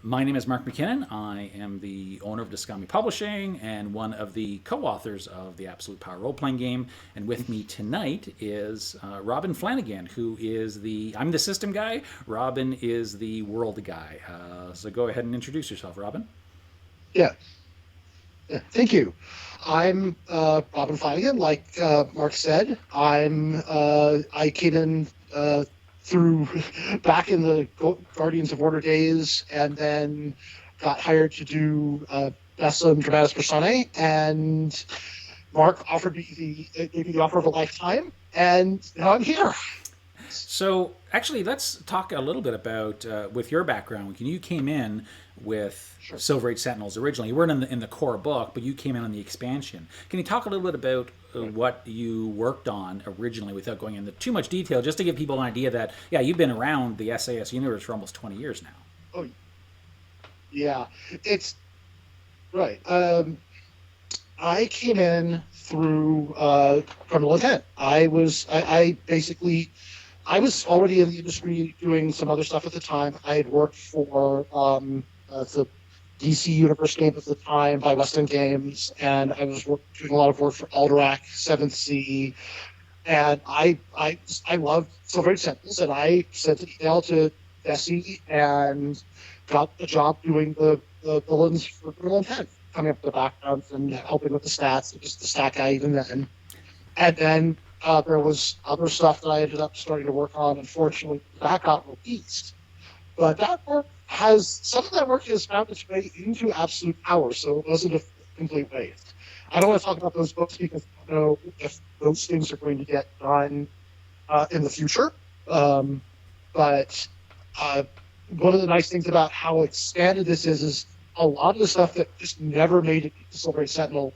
My name is Mark McKinnon. I am the owner of Discami Publishing and one of the co-authors of the Absolute Power role-playing game. And with me tonight is Robin Flanagan, who is I'm the system guy. Robin is the world guy. So go ahead and introduce yourself, Robin. Yeah, thank you. I'm Robin Flanagan. Like Mark said, I came in through back in the Guardians of Order days, and then got hired to do Bessem Dramatis Personae, and Mark offered me gave me the offer of a lifetime, and now I'm here. So actually, let's talk a little bit about with your background. When you came in with Sure. Silver Age Sentinels originally, you weren't in the core book, but you came in on the expansion. Can you talk a little bit about what you worked on originally, without going into too much detail, just to give people an idea that you've been around the SAS universe for almost 20 years now. Oh, yeah, it's right. I came in through criminal intent. I basically, I was already in the industry doing some other stuff at the time. I had worked for the DC Universe game at the time by West End Games, and I was doing a lot of work for Alderac, Seventh Sea, and I loved Silver Age Sentinels, and I sent an email to Bessie and got a job doing the villains for criminal intent, coming up with the backgrounds and helping with the stats, just the stat guy even then. And then there was other stuff that I ended up starting to work on. Unfortunately, that got released. But some of that work has found its way into Absolute Power, so it wasn't a complete waste. I don't want to talk about those books because I don't know if those things are going to get done in the future. But one of the nice things about how expanded this is a lot of the stuff that just never made it into Silver Age Sentinel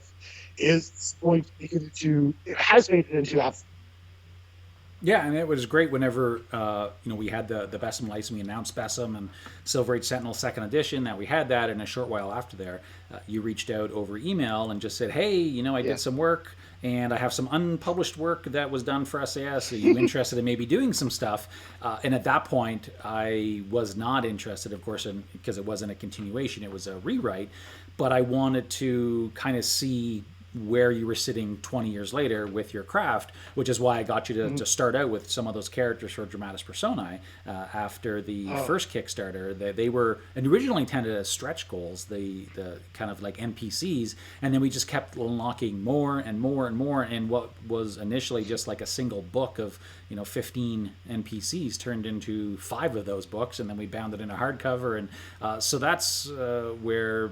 is going to make it has made it into Absolute. Yeah, and it was great whenever we had the Bessem license. We announced Bessem and Silver Age Sentinel Second Edition. That we had that, and a short while after there, you reached out over email and just said, "Hey, I did some work, and I have some unpublished work that was done for SAS. Are you interested in maybe doing some stuff?" And at that point, I was not interested, of course, because it wasn't a continuation; it was a rewrite. But I wanted to kind of see where you were sitting 20 years later with your craft, which is why I got you to start out with some of those characters for Dramatis Personae after the first Kickstarter. They were originally intended as stretch goals, the kind of like NPCs, and then we just kept unlocking more and more and more, and what was initially just like a single book of 15 NPCs turned into 5 of those books, and then we bound it in a hardcover, and so that's where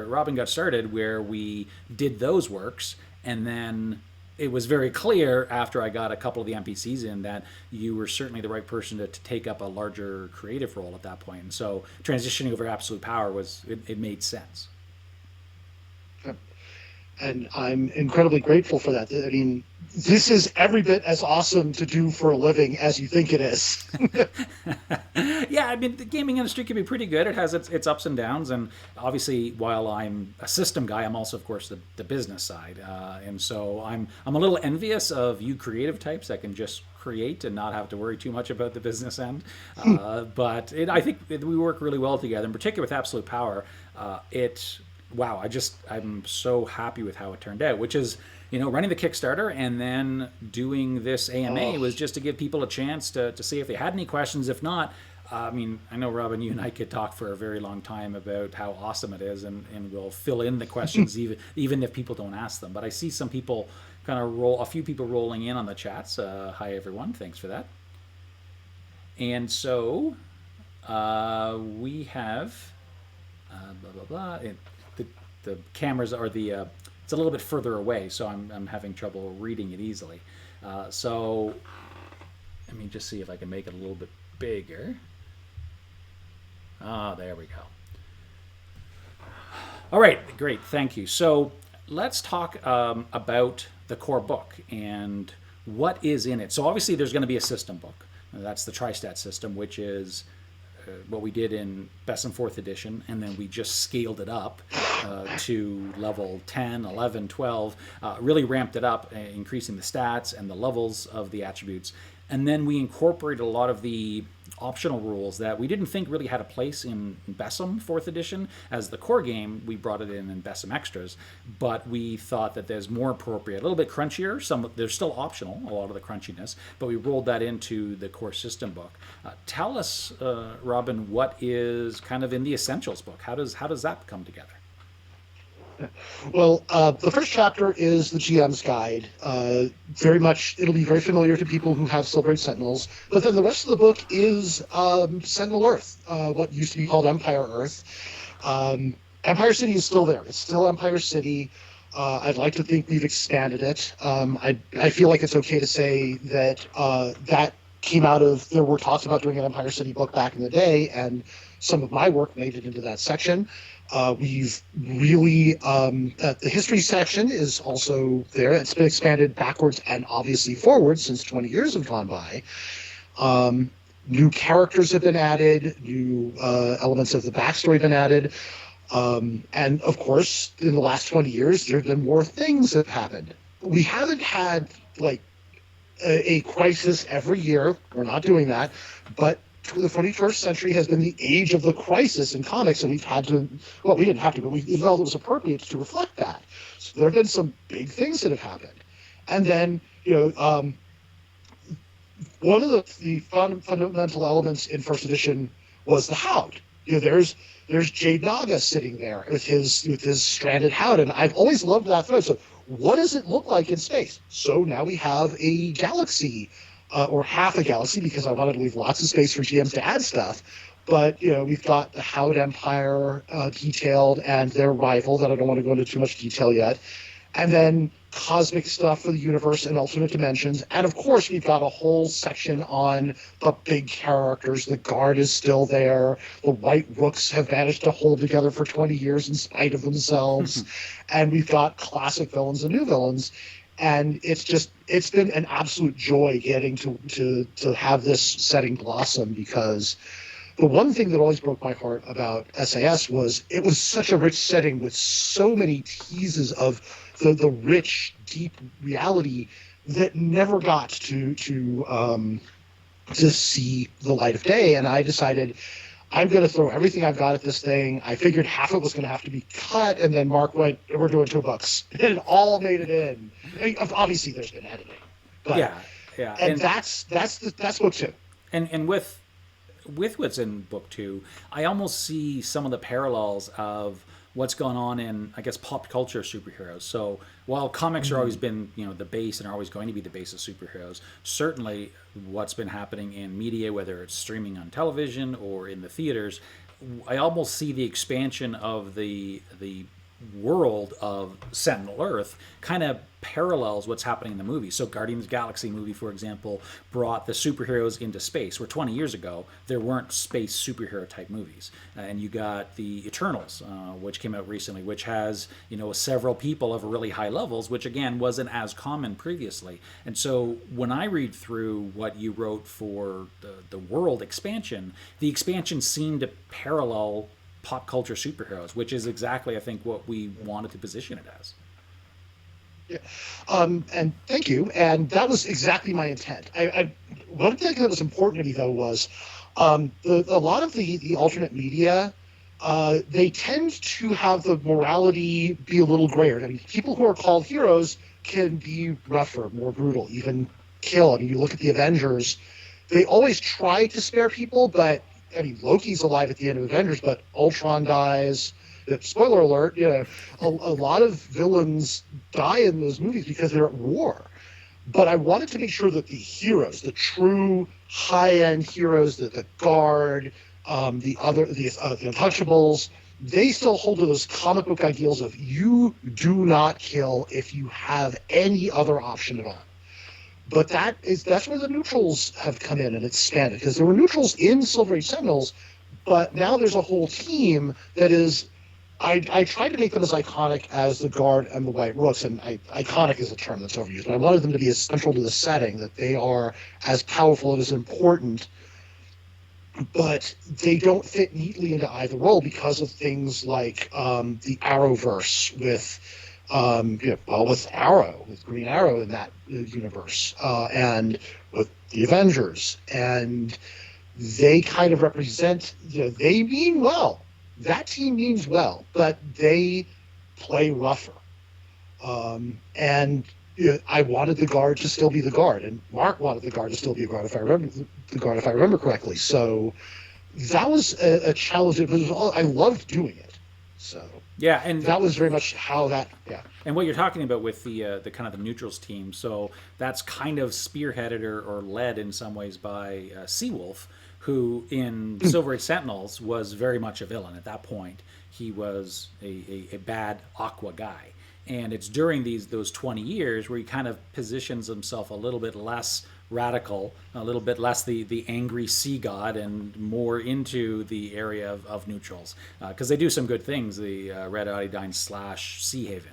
Robin got started, where we did those works, and then it was very clear after I got a couple of the NPCs in that you were certainly the right person to take up a larger creative role at that point, and so transitioning over to Absolute Power it made sense. And I'm incredibly grateful for that. I mean, this is every bit as awesome to do for a living as you think it is. Yeah, I mean, the gaming industry can be pretty good. It has its ups and downs, and obviously, while I'm a system guy, I'm also, of course, the business side, and so I'm a little envious of you creative types that can just create and not have to worry too much about the business end. But I think we work really well together, in particular with Absolute Power. Wow, I'm so happy with how it turned out, which is, running the Kickstarter and then doing this AMA was just to give people a chance to see if they had any questions. If not, I mean, I know, Robin, you and I could talk for a very long time about how awesome it is, and we'll fill in the questions even if people don't ask them. But I see some people a few people rolling in on the chats. Hi, everyone. Thanks for that. And so we have blah, blah, blah. The cameras are it's a little bit further away, so I'm having trouble reading it easily. So let me just see if I can make it a little bit bigger. There we go. All right, great, thank you. So let's talk about the core book and what is in it. So obviously there's going to be a system book. That's the Tristat system, which is what we did in Bessem 4th edition, and then we just scaled it up to level 10, 11, 12, really ramped it up, increasing the stats and the levels of the attributes. And then we incorporated a lot of the optional rules that we didn't think really had a place in Besom 4th edition. As the core game, we brought it in Besom Extras, but we thought that there's more appropriate, a little bit crunchier. They're still optional, a lot of the crunchiness, but we rolled that into the core system book. Tell us, Robin, what is kind of in the Essentials book? How does that come together? Well, the first chapter is the GM's guide. Very much, it'll be very familiar to people who have Silverblade Sentinels. But then the rest of the book is Sentinel Earth, what used to be called Empire Earth. Empire City is still there. It's still Empire City. I'd like to think we've expanded it. I feel like it's okay to say that that came out of, there were talks about doing an Empire City book back in the day, and some of my work made it into that section. We've really, the history section is also there. It's been expanded backwards and obviously forwards since 20 years have gone by. New characters have been added, new elements of the backstory have been added. And of course, in the last 20 years, there have been more things that have happened. We haven't had like a crisis every year. We're not doing that. But the 21st century has been the age of the crisis in comics, and we've had to, well, we didn't have to, but we felt it was appropriate to reflect that. So there have been some big things that have happened. And then, one of the fundamental elements in first edition was the Hound. There's Jade Naga sitting there with his stranded Hound, and I've always loved that thread. So what does it look like in space? So now we have a galaxy, or half a galaxy, because I wanted to leave lots of space for GMs to add stuff. But, we've got the Hound Empire detailed, and their rival that I don't want to go into too much detail yet. And then cosmic stuff for the universe and alternate dimensions. And of course, we've got a whole section on the big characters. The Guard is still there. The White Rooks have managed to hold together for 20 years in spite of themselves. And we've got classic villains and new villains. And it's been an absolute joy getting to have this setting blossom, because the one thing that always broke my heart about SAS was it was such a rich setting with so many teases of the rich, deep reality that never got to see the light of day. And I decided I'm going to throw everything I've got at this thing. I figured half of it was going to have to be cut, and then Mark went, "We're doing 2 books," and it all made it in. I mean, obviously, there's been editing, but yeah, and that's book 2. And with what's in book 2, I almost see some of the parallels of what's going on in, I guess, pop culture superheroes. So while comics are always been, the base and are always going to be the base of superheroes, certainly what's been happening in media, whether it's streaming on television or in the theaters, I almost see the expansion of the world of Sentinel Earth kind of parallels what's happening in the movie. So Guardians of the Galaxy movie, for example, brought the superheroes into space, where 20 years ago there weren't space superhero type movies. And you got the Eternals, which came out recently, which has several people of really high levels, which again wasn't as common previously. And so when I read through what you wrote for the world expansion, the expansion seemed to parallel pop culture superheroes, which is exactly, I think, what we wanted to position it as. Yeah. And thank you. And that was exactly my intent. One thing that was important to me, though, was a lot of the alternate media, they tend to have the morality be a little grayer. I mean, people who are called heroes can be rougher, more brutal, even kill. I mean, you look at the Avengers, they always try to spare people, but I mean, Loki's alive at the end of Avengers, but Ultron dies. Spoiler alert, a lot of villains die in those movies because they're at war. But I wanted to make sure that the heroes, the true high-end heroes, the Guard, the Untouchables, they still hold to those comic book ideals of you do not kill if you have any other option at all. But that's where the neutrals have come in and expanded, because there were neutrals in Silver Age Sentinels, but now there's a whole team that is. I tried to make them as iconic as the Guard and the White Rooks, and iconic is a term that's overused, but I wanted them to be as central to the setting, that they are as powerful and as important, but they don't fit neatly into either role because of things like the Arrowverse with with Arrow, with Green Arrow in that universe, and with the Avengers, and they kind of represent, they mean well. That team means well, but they play rougher. And I wanted the guard to still be the guard, and Mark wanted the guard to still be a guard, if I remember correctly. So that was a challenge. I loved doing it. So Yeah, and that was very much how that. Yeah. and what you're talking about with the kind of the neutrals team, so that's kind of spearheaded or led in some ways by Seawolf, who in Silver Age Sentinels was very much a villain at that point. He was a bad Aqua guy, and it's during those 20 years where he kind of positions himself a little bit less radical, a little bit less the angry sea god, and more into the area of neutrals, because they do some good things. The Red Iodine / Sea Haven.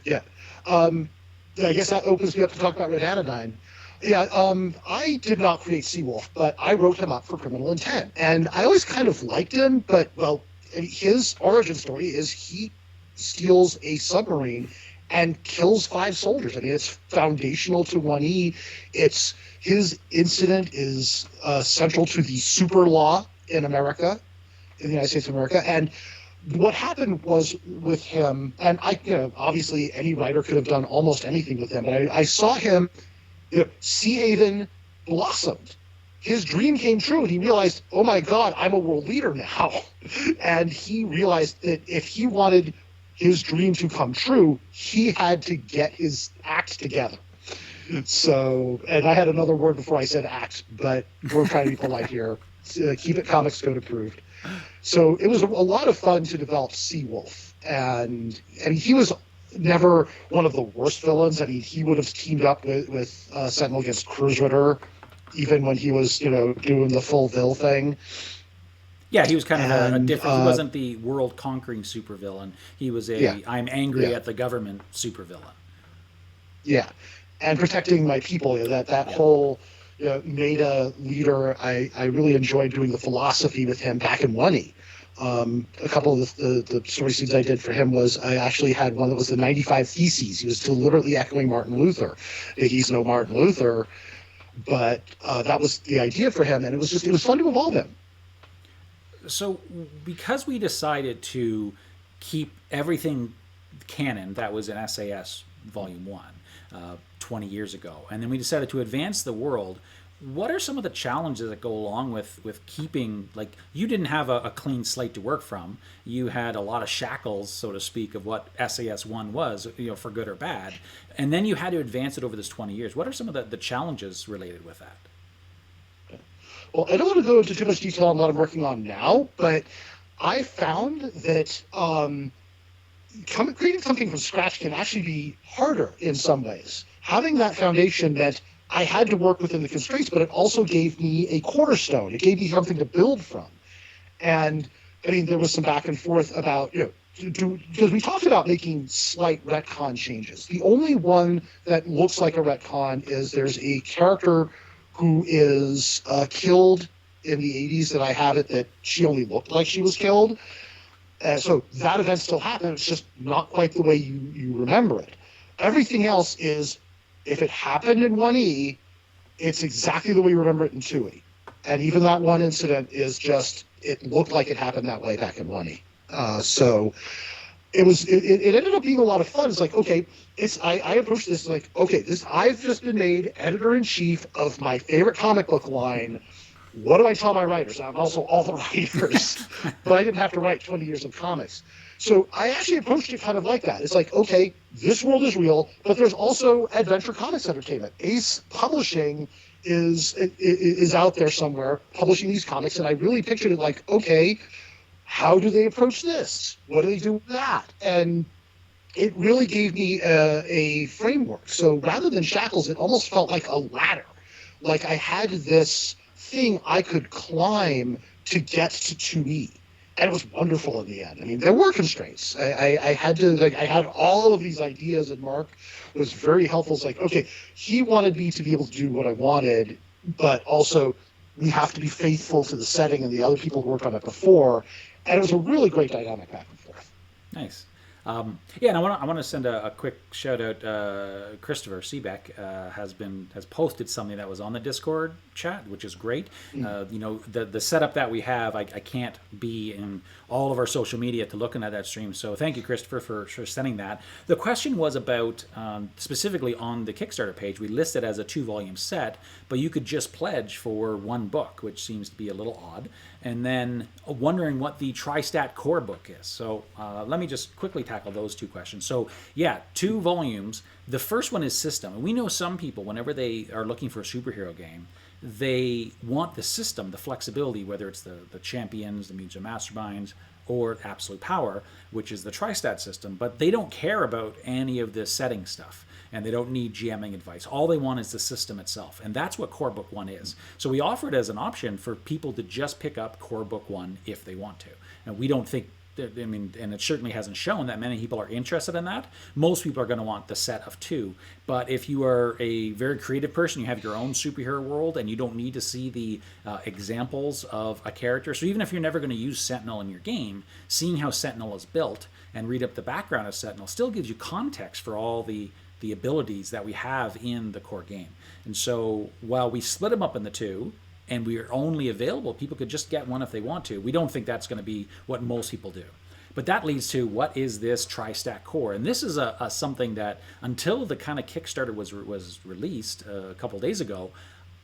Yeah. I guess that opens me up to talk about Red Anodyne. Yeah, I did not create Seawolf, but I wrote him up for Criminal Intent. And I always kind of liked him, but, well, his origin story is he steals a submarine and kills 5 soldiers. I mean, it's foundational to 1E. His incident is central to the super law in America, in the United States of America. And what happened was with him, and obviously any writer could have done almost anything with him, but I saw him, Sea Haven blossomed. His dream came true, and he realized, oh my God, I'm a world leader now. And he realized that if he wanted his dream to come true, he had to get his act together. So, and I had another word before I said act, but we're trying to be polite here. Keep it Comics Code approved. So it was a lot of fun to develop Seawolf, and he was never one of the worst villains. I mean, he would have teamed up with Sentinel against Cruiser, even when he was doing the full Vil thing. Yeah, he was kind of a different. He wasn't the world conquering supervillain. He was I'm angry at the government supervillain. Yeah, and protecting my people. That whole Meta leader. I really enjoyed doing the philosophy with him back in 1E. A couple of the story scenes I did for him was I actually had one that was the 95 Theses. He was deliberately echoing Martin Luther. He's no Martin Luther, but that was the idea for him, and it was fun to evolve him. So because we decided to keep everything canon that was in SAS Volume 1 20 years ago, and then we decided to advance the world, what are some of the challenges that go along with keeping, like, you didn't have a clean slate to work from. You had a lot of shackles, so to speak, of what SAS 1 was, for good or bad, and then you had to advance it over this 20 years. What are some of the challenges related with that? Well, I don't want to go into too much detail on what I'm working on now, but I found that creating something from scratch can actually be harder in some ways. Having that foundation meant I had to work within the constraints, but it also gave me a cornerstone. It gave me something to build from. And, I mean, there was some back and forth about, because we talked about making slight retcon changes. The only one that looks like a retcon is there's a character who is killed in the 80s that I have it that she only looked like she was killed. So that event still happened. It's just not quite the way you remember it. Everything else is, if it happened in 1E, it's exactly the way you remember it in 2E. And even that one incident is just, it looked like it happened that way back in 1E. So it ended up being a lot of fun. It's like, okay, I approached this like, okay, I've just been made editor-in-chief of my favorite comic book line. What do I tell my writers? I'm also all the writers, but I didn't have to write 20 years of comics. So I actually approached it kind of like that. It's like, okay, this world is real, but there's also Adventure Comics Entertainment. Ace Publishing is out there somewhere publishing these comics, and I really pictured it like, okay, how do they approach this? What do they do with that? And it really gave me a framework. So rather than shackles, it almost felt like a ladder. Like I had this thing I could climb to get to 2E. And it was wonderful in the end. I mean, there were constraints. I had all of these ideas, and Mark was very helpful. It's like, okay, he wanted me to be able to do what I wanted, but also we have to be faithful to the setting and the other people who worked on it before. And it was a really great dynamic back and forth. Nice. Yeah, and I want to send a quick shout out. Christopher Seebeck has posted something that was on the Discord chat, which is great. The setup that we have, I can't be in all of our social media to looking at that stream. So thank you, Christopher, for sending that. The question was about specifically on the Kickstarter page. We list it as a 2-volume set, but you could just pledge for one book, which seems to be a little odd. And then wondering what the TriStat Core book is. So let me just quickly tackle those two questions. So yeah, 2 volumes. The first one is system. And we know some people, whenever they are looking for a superhero game, they want the system, the flexibility, whether it's the Champions, the Mutants and Masterminds, or Absolute Power, which is the TriStat system, but they don't care about any of the setting stuff. And they don't need GMing advice. All they want is the system itself. And that's what Core Book 1 is. So we offer it as an option for people to just pick up Core Book 1 if they want to. And we don't think, and it certainly hasn't shown that many people are interested in that. Most people are going to want the set of 2. But if you are a very creative person, you have your own superhero world, and you don't need to see the examples of a character. So even if you're never going to use Sentinel in your game, seeing how Sentinel is built and read up the background of Sentinel still gives you context for all the abilities that we have in the core game. And so while we split them up in the 2 and we are only available, people could just get one if they want to. We don't think that's going to be what most people do. But that leads to, what is this TriStat Core? And this is a something that until the kind of Kickstarter was released a couple days ago,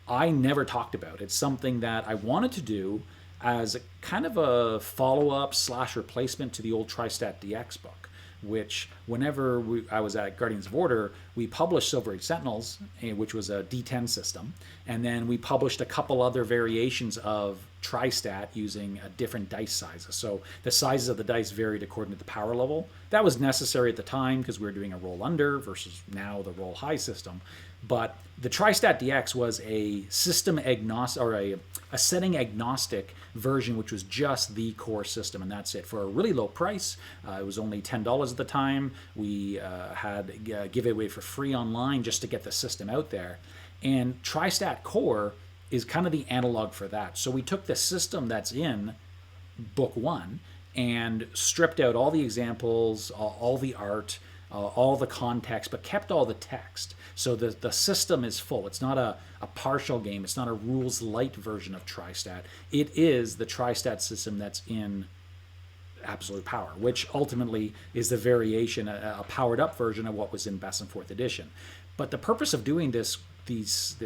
I never talked about. It's something that I wanted to do as a kind of a follow-up / replacement to the old TriStat DX book, which whenever I was at Guardians of Order, we published Silver Age Sentinels, which was a D10 system, and then we published a couple other variations of TriStat using different dice sizes. So the sizes of the dice varied according to the power level. That was necessary at the time because we were doing a roll under versus now the roll high system. But the TriStat DX was a system agnostic, or a setting agnostic version, which was just the core system, and that's it for a really low price. It was only $10 at the time. We had give it away for free online just to get the system out there. And TriStat Core is kind of the analog for that. So we took the system that's in book 1 and stripped out all the examples, all the art, all the context, but kept all the text. So the system is full. It's not a partial game. It's not a rules light version of TriStat. It is the TriStat system that's in Absolute Power, which ultimately is the variation, a powered up version of what was in Best and 4th edition. But the purpose of doing this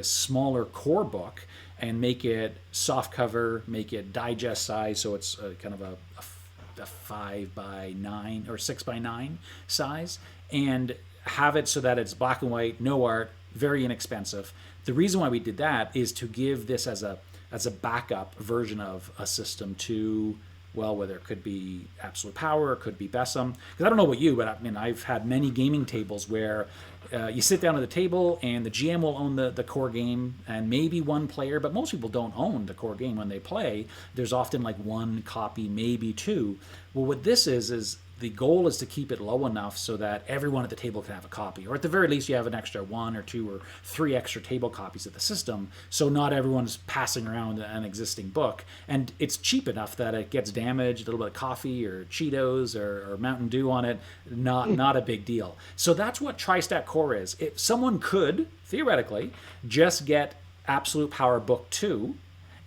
smaller core book and make it soft cover, make it digest size, so it's kind of a 5x9 or 6x9 size, and have it so that it's black and white, no art, very inexpensive. The reason why we did that is to give this as a backup version of a system to, well, whether it could be Absolute Power, it could be Bessem. Because I don't know about you, but I mean, I've had many gaming tables where you sit down at the table and the GM will own the core game and maybe one player, but most people don't own the core game when they play. There's often like one copy, maybe 2. Well, what this is the goal is to keep it low enough so that everyone at the table can have a copy, or at the very least you have an extra 1 or 2 or 3 extra table copies of the system, so not everyone's passing around an existing book. And it's cheap enough that it gets damaged, a little bit of coffee or Cheetos or Mountain Dew on it, not a big deal. So that's what TriStat Core is. If someone could theoretically just get Absolute Power Book 2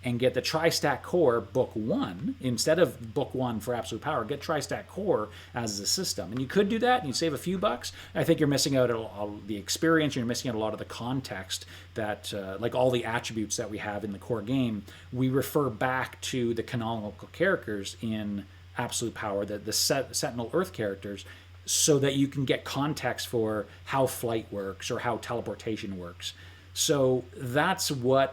and get the TriStat Core Book 1, instead of Book 1 for Absolute Power, get TriStat Core as a system. And you could do that, and you save a few bucks. I think you're missing out on the experience, you're missing out a lot of the context that, like all the attributes that we have in the core game, we refer back to the canonical characters in Absolute Power, the Sentinel Earth characters, so that you can get context for how flight works or how teleportation works. So that's why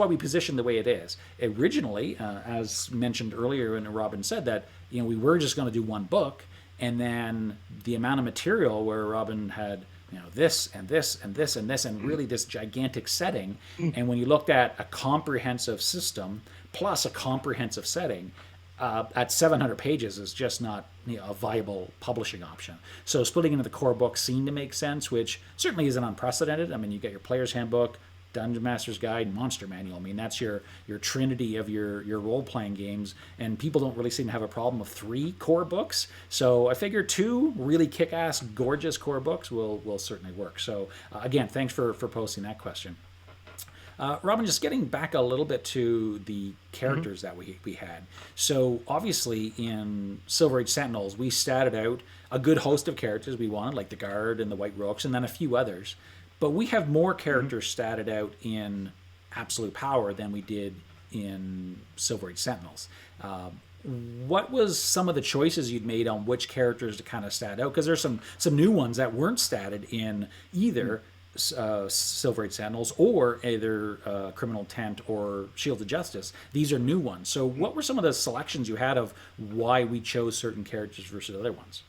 we position the way it is. Originally, as mentioned earlier, and Robin said that we were just going to do one book, and then the amount of material where Robin had this and this and this and this and really this gigantic setting, and when you looked at a comprehensive system plus a comprehensive setting, at 700 pages is just not a viable publishing option. So splitting into the core book seemed to make sense, which certainly isn't unprecedented. I mean, you get your player's handbook, Dungeon Master's Guide, Monster Manual. I mean, that's your trinity of your role playing games, and people don't really seem to have a problem with 3 core books. So I figure 2 really kick ass, gorgeous core books will certainly work. So again, thanks for posting that question. Robin, just getting back a little bit to the characters that we had. So obviously in Silver Age Sentinels, we statted out a good host of characters we wanted, like the Guard and the White Rooks, and then a few others. But we have more characters statted out in Absolute Power than we did in Silver Age Sentinels. What was some of the choices you'd made on which characters to kind of stat out? Because there's some new ones that weren't statted in either Silver Age Sentinels or either Criminal Intent or Shields of Justice. These are new ones. So what were some of the selections you had of why we chose certain characters versus other ones?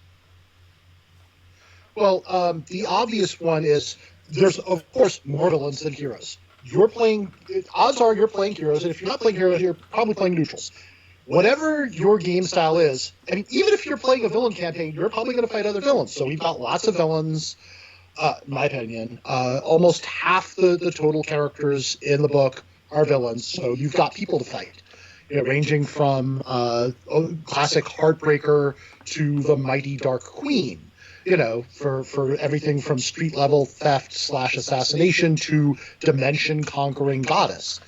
Well, the obvious one is there's, of course, more villains than heroes. Odds are you're playing heroes, and if you're not playing heroes, you're probably playing neutrals. Whatever your game style is, I mean, even if you're playing a villain campaign, you're probably going to fight other villains. So we've got lots of villains, in my opinion. Almost half the total characters in the book are villains, so you've got people to fight. Ranging from classic Heartbreaker to the mighty Dark Queen. For everything from street level theft / assassination to dimension conquering goddess.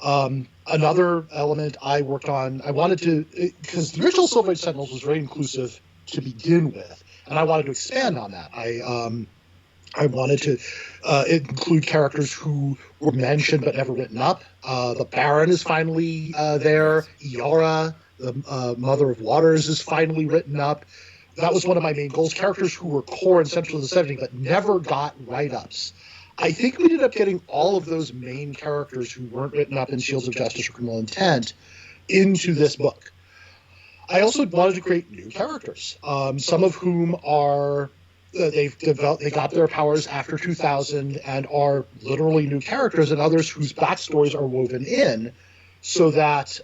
Another element I worked on, I wanted to, because the original Silver Age Sentinels was very inclusive to begin with, and I wanted to expand on that. I wanted to include characters who were mentioned but never written up. The Baron is finally there. Iara, the Mother of Waters, is finally written up. That was one of my main goals. Characters who were core and central to the setting but never got write-ups. I think we ended up getting all of those main characters who weren't written up in Shields of Justice or Criminal Intent into this book. I also wanted to create new characters, some of whom are they got their powers after 2000 and are literally new characters, and others whose backstories are woven in, so that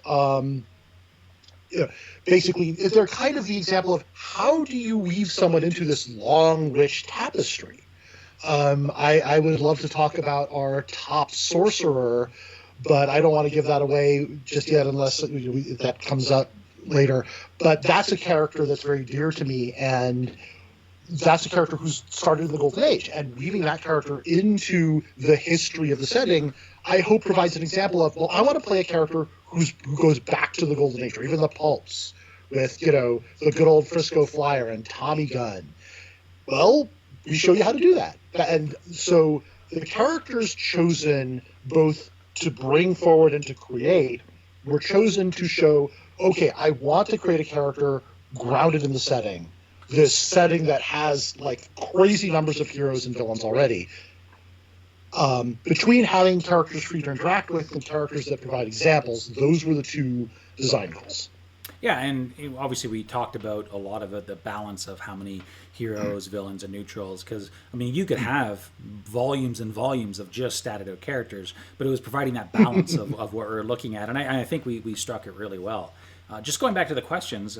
basically they're kind of the example of how do you weave someone into this long, rich tapestry. I would love to talk about our top sorcerer, but I don't want to give that away just yet unless that comes up later. But that's a character that's very dear to me, and that's a character who's started in the Golden Age. And weaving that character into the history of the setting, I hope provides an example of, well, I want to play a character who goes back to the Golden Age, or even the Pulse, with, the good old Frisco Flyer and Tommy Gunn. Well, we show you how to do that. And so the characters chosen both to bring forward and to create were chosen to show, okay, I want to create a character grounded in the setting, this setting that has like crazy numbers of heroes and villains already. Between having characters for you to interact with and characters that provide examples, those were the two design goals. Yeah, and obviously we talked about a lot of it, the balance of how many heroes, villains, and neutrals, because, I mean, you could have volumes and volumes of just statted out characters, but it was providing that balance of what we're looking at, and I think we struck it really well. Just going back to the questions,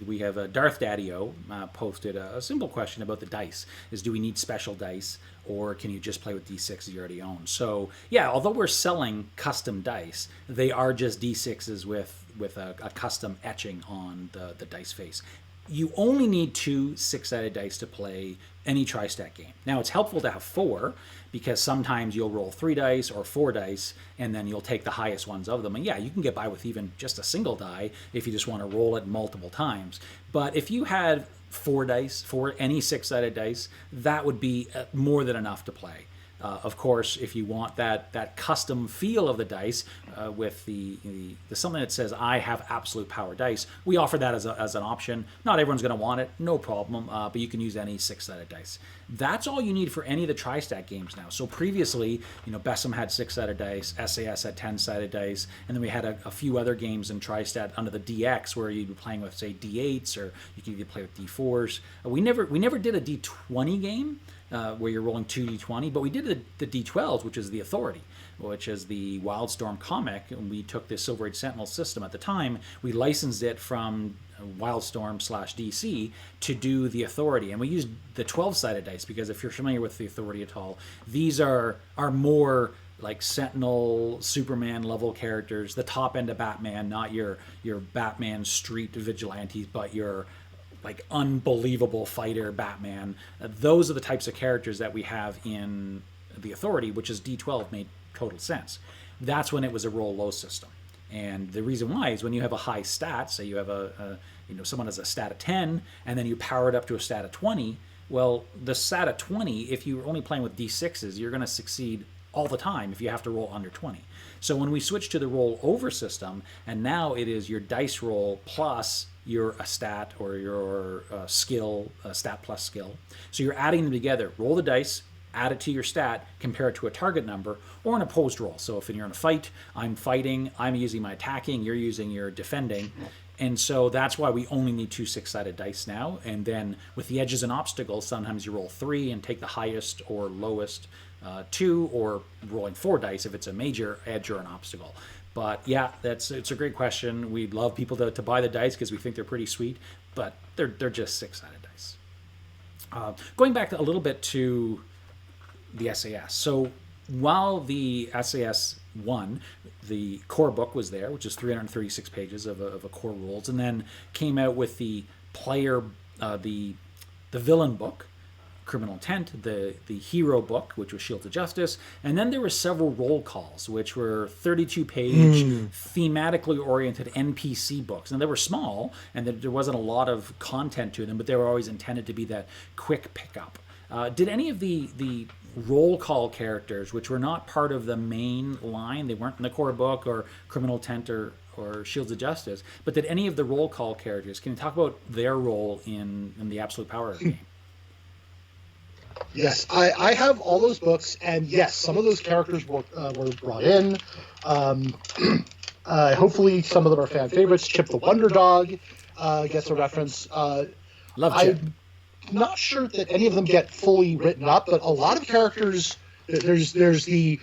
we have Darth Daddy-O posted a simple question about the dice, is do we need special dice, or can you just play with D6s you already own? So, yeah, although we're selling custom dice, they are just D6s with a custom etching on the dice face. You only need 2 6-sided dice to play any tri-stat game. Now, it's helpful to have 4, because sometimes you'll roll 3 dice or 4 dice, and then you'll take the highest ones of them. And yeah, you can get by with even just a single die if you just want to roll it multiple times. But if you had 4 dice, for any 6-sided dice, that would be more than enough to play. Of course, if you want that custom feel of the dice with the something that says I have absolute power dice, we offer that as an option. Not everyone's going to want it, no problem, but you can use any 6-sided dice. That's all you need for any of the tri-stat games now. So previously, Bessem had 6-sided dice, SAS had 10-sided dice, and then we had a few other games in tri-stat under the DX where you'd be playing with, say, D8s, or you could even play with D4s. We never did a D20 game. Where you're rolling 2d20, but we did the d12s, which is the Authority, which is the Wildstorm comic, and we took the Silver Age Sentinel system at the time. We licensed it from Wildstorm/DC to do the Authority, and we used the 12-sided dice because if you're familiar with the Authority at all, these are more like Sentinel, Superman level characters, the top end of Batman, not your Batman street vigilantes, but your like unbelievable fighter Batman. Those are the types of characters that we have in the Authority, which is D12 made total sense. That's when it was a roll low system. And the reason why is when you have a high stat, say you have someone has a stat of 10 and then you power it up to a stat of 20, well, the stat of 20, if you're only playing with D6s, you're going to succeed all the time if you have to roll under 20. So when we switch to the roll over system, and now it is your dice roll plus your stat or your skill, stat plus skill. So you're adding them together. Roll the dice, add it to your stat, compare it to a target number, or an opposed roll. So if you're in a fight, I'm fighting, I'm using my attacking, you're using your defending. And so that's why we only need 2 6-sided dice now. And then with the edges and obstacles, sometimes you roll 3 and take the highest or lowest 2, or rolling 4 dice if it's a major edge or an obstacle. But yeah, it's a great question. We'd love people to buy the dice because we think they're pretty sweet, but they're just 6-sided dice. Going back a little bit to the SAS. So while the SAS 1, the core book was there, which is 336 pages of a core rules, and then came out with the player, the villain book, Criminal Intent, the hero book, which was Shields of Justice, and then there were several roll calls, which were 32-page, thematically oriented NPC books. And they were small, and there wasn't a lot of content to them, but they were always intended to be that quick pickup. Did any of the roll call characters, which were not part of the main line, they weren't in the core book or Criminal Intent or Shields of Justice, but did any of the roll call characters, can you talk about their role in the Absolute Power game? Yes, I have all those books, and yes, some of those characters were brought in. Hopefully, some of them are fan favorites. Chip the Wonder Dog gets a reference. Love Chip. I'm not sure that any of them get fully written up, but a lot of characters. There's the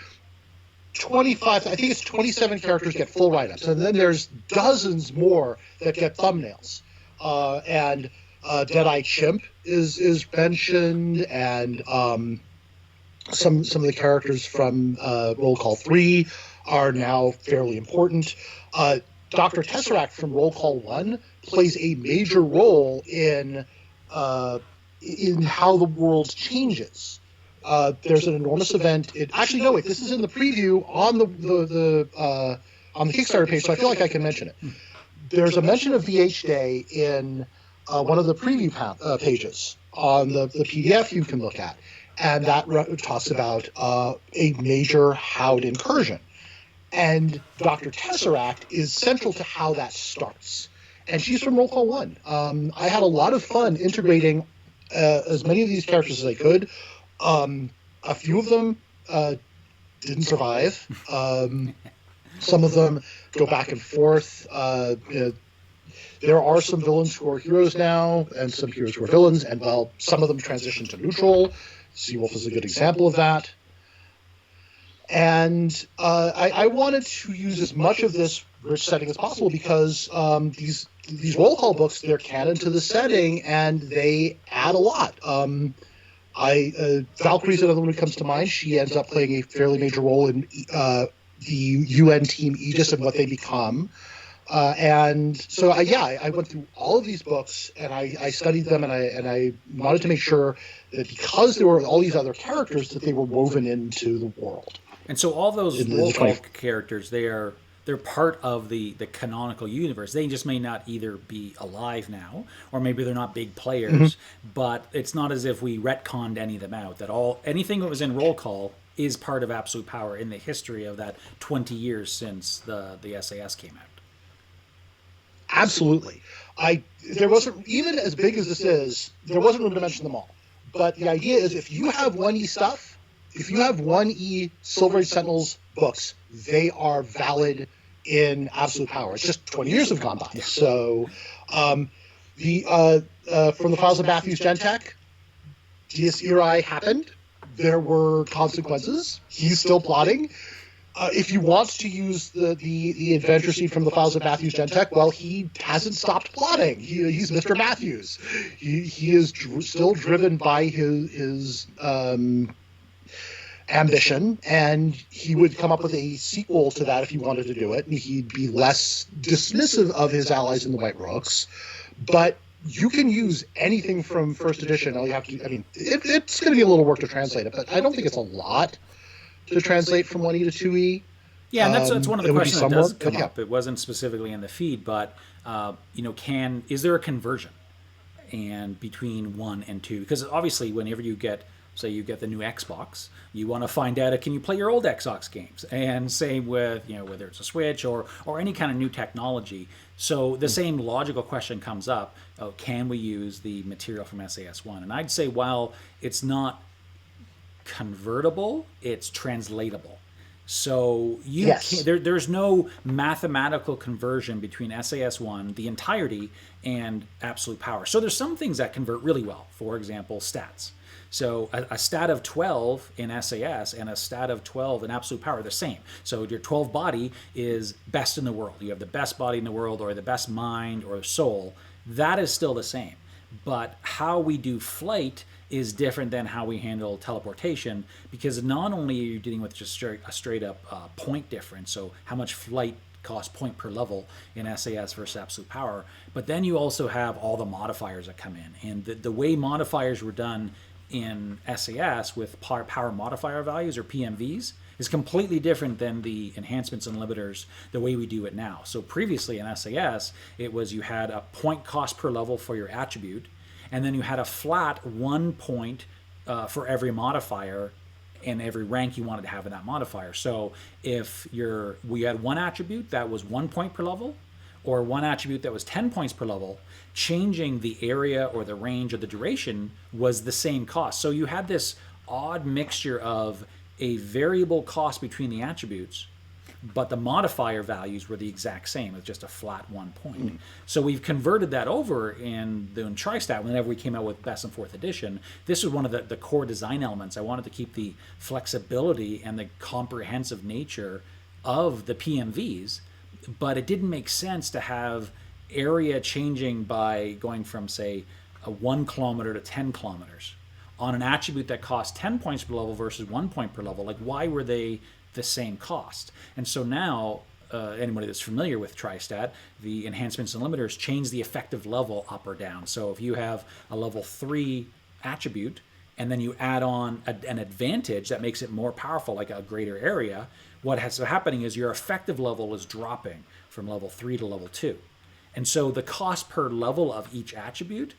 25. I think it's 27 characters get full write-ups, and then there's dozens more that get thumbnails. And Deadeye Chimp is mentioned, and some of the characters from Roll Call 3 are now fairly important. Dr. Tesseract from Roll Call 1 plays a major role in how the world changes. There's an enormous event. This is in the preview on the Kickstarter page, so I feel like I can mention it. There's a mention of VH Day in one of the preview pages on the PDF you can look at, and that talks about a major Howd incursion. And Dr. Tesseract is central to how that starts. And she's from Roll Call 1. I had a lot of fun integrating as many of these characters as I could. A few of them didn't survive. Some of them go back and forth. There are some villains who are heroes now, and some heroes who are villains, and well, some of them transition to neutral. Seawolf is a good example of that. And I wanted to use as much of this rich setting as possible because these roll call books, they're canon to the setting, and they add a lot. Valkyrie's another one who comes to mind. She ends up playing a fairly major role in the UN team Aegis and what they become. And so I went through all of these books, and I studied them, and I wanted to make sure that because there were all these other characters, that they were woven into the world. And so all those roll call characters, they're part of the canonical universe. They just may not either be alive now, or maybe they're not big players, but it's not as if we retconned any of them out. Anything that was in roll call is part of Absolute Power in the history of that 20 years since the SAS came out. Absolutely. There wasn't, even as big as this is, there wasn't room to mention them all. But the idea is, if you have 1E stuff, if you have 1E Silver Age Sentinels books, they are valid in Absolute Power. It's just 20 years have gone by. Yeah. So from the files of Matthews Gentech, Dies Irae happened. There were consequences. He's still plotting. If you want to use the adventure scene from the files of Matthews Gentech, well, he hasn't stopped plotting. He's Mr. Matthews. He is still driven by his ambition, and he would come up with a sequel to that if he wanted to do it, and he'd be less dismissive of his allies in the White Rooks. But you can use anything from first edition. All you have to, I mean, it's going to be a little work to translate it, but I don't think it's a lot to translate from 1E to 2E. Yeah, and that's one of the questions that does come yeah. up. It wasn't specifically in the feed, but is there a conversion and between 1 and 2? Because obviously, whenever you get, say, you get the new Xbox, you want to find out, can you play your old Xbox games? And same with, whether it's a Switch or any kind of new technology. So the same logical question comes up: can we use the material from SAS1? And I'd say, while it's not convertible, it's translatable. So there's no mathematical conversion between SAS1, the entirety, and Absolute Power. So there's some things that convert really well. For example, stats. So a stat of 12 in SAS and a stat of 12 in Absolute Power are the same. So your 12 body is best in the world. You have the best body in the world, or the best mind or soul. That is still the same. But how we do flight is different than how we handle teleportation, because not only are you dealing with just a straight up point difference, so how much flight costs point per level in SAS versus Absolute Power, but then you also have all the modifiers that come in. And the way modifiers were done in SAS with power modifier values, or PMVs, is completely different than the enhancements and limiters the way we do it now. So previously in SAS, it was you had a point cost per level for your attribute, and then you had a flat 1 point for every modifier and every rank you wanted to have in that modifier. So if we had one attribute that was 1 point per level, or one attribute that was 10 points per level, changing the area or the range or the duration was the same cost. So you had this odd mixture of a variable cost between the attributes, but the modifier values were the exact same. It's just a flat 1 point. So we've converted that over in TriStat. Whenever we came out with Best in 4th edition, this was one of the core design elements. I wanted to keep the flexibility and the comprehensive nature of the PMVs, but it didn't make sense to have area changing by going from, say, a 1 kilometer to 10 kilometers on an attribute that cost 10 points per level versus 1 point per level. Like, why were they the same cost? And so now, anybody that's familiar with TriStat, the enhancements and limiters change the effective level up or down. So if you have a level 3 attribute, and then you add on an advantage that makes it more powerful, like a greater area, what has happening is your effective level is dropping from level 3 to level 2. And so the cost per level of each attribute,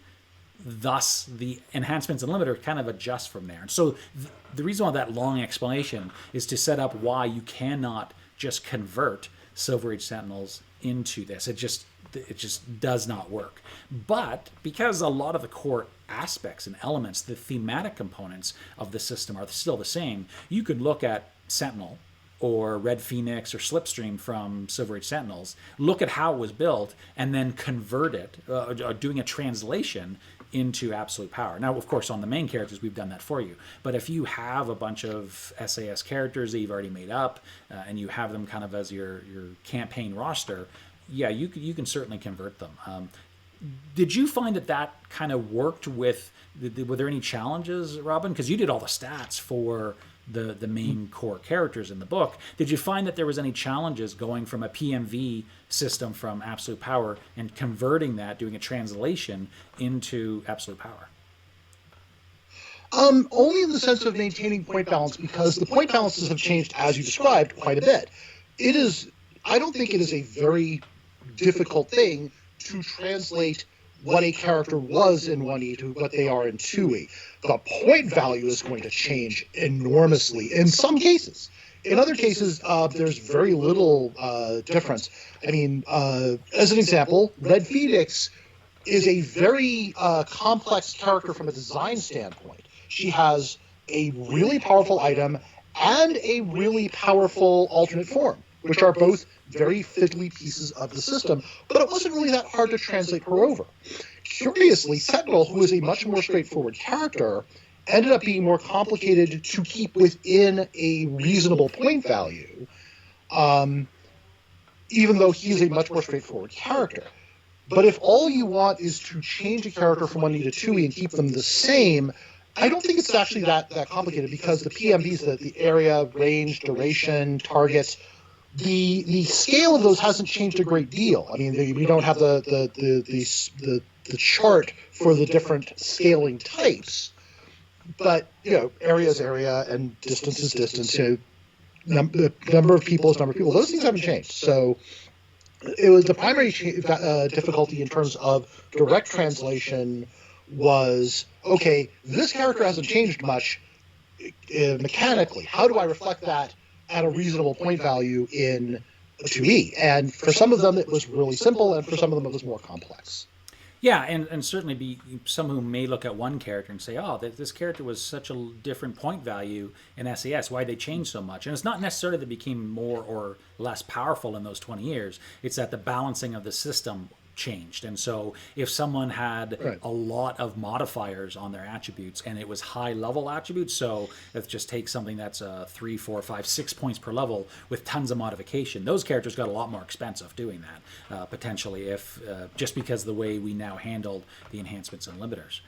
thus the enhancements and limiter, kind of adjust from there. And so the reason why that long explanation is to set up why you cannot just convert Silver Age Sentinels into this. It just does not work. But because a lot of the core aspects and elements, the thematic components of the system are still the same, you could look at Sentinel or Red Phoenix or Slipstream from Silver Age Sentinels, look at how it was built, and then convert it, doing a translation into Absolute Power. Now, of course, on the main characters, we've done that for you. But if you have a bunch of SAS characters that you've already made up, and you have them kind of as your campaign roster, yeah, you can certainly convert them. Did you find that kind of worked with? Were there any challenges, Robin? Because you did all the stats for the main core characters in the book. Did you find that there was any challenges going from a PMV system from Absolute Power and converting that, doing a translation into Absolute Power? Only in the sense of maintaining point balance, because the point balances have changed, as you described, quite a bit. I don't think it is a very difficult thing to translate what a character was in 1E to what they are in 2E. The point value is going to change enormously in some cases. In other cases, there's very little difference. I mean, as an example, Red Phoenix is a very complex character from a design standpoint. She has a really powerful item and a really powerful alternate form, which are both very fiddly pieces of the system, but it wasn't really that hard to translate her over. Curiously, Sentinel, who is a much more straightforward character, ended up being more complicated to keep within a reasonable point value, even though he is a much more straightforward character. But if all you want is to change a character from 1E to 2E and keep them the same, I don't think it's actually that complicated because the PMDs, the area, range, duration, targets, the scale of those hasn't changed a great deal. I mean, we don't have the chart for the different scaling types, but area is area and distance is distance. The number of people is number of people. Those things haven't changed. So it was the primary difficulty in terms of direct translation was, okay, this character hasn't changed much mechanically. How do I reflect that at a reasonable point value in a 2E? And for some of them, it was really simple, and for some of them, it was more complex. Yeah, and certainly be some who may look at one character and say, oh, this character was such a different point value in SAS. Why they changed so much? And it's not necessarily that they became more or less powerful in those 20 years. It's that the balancing of the system changed. And so if someone had a lot of modifiers on their attributes and it was high level attributes, so let's just take something that's 3, 4, 5, 6 points per level with tons of modification, those characters got a lot more expensive doing that, potentially, if just because of the way we now handled the enhancements and limiters.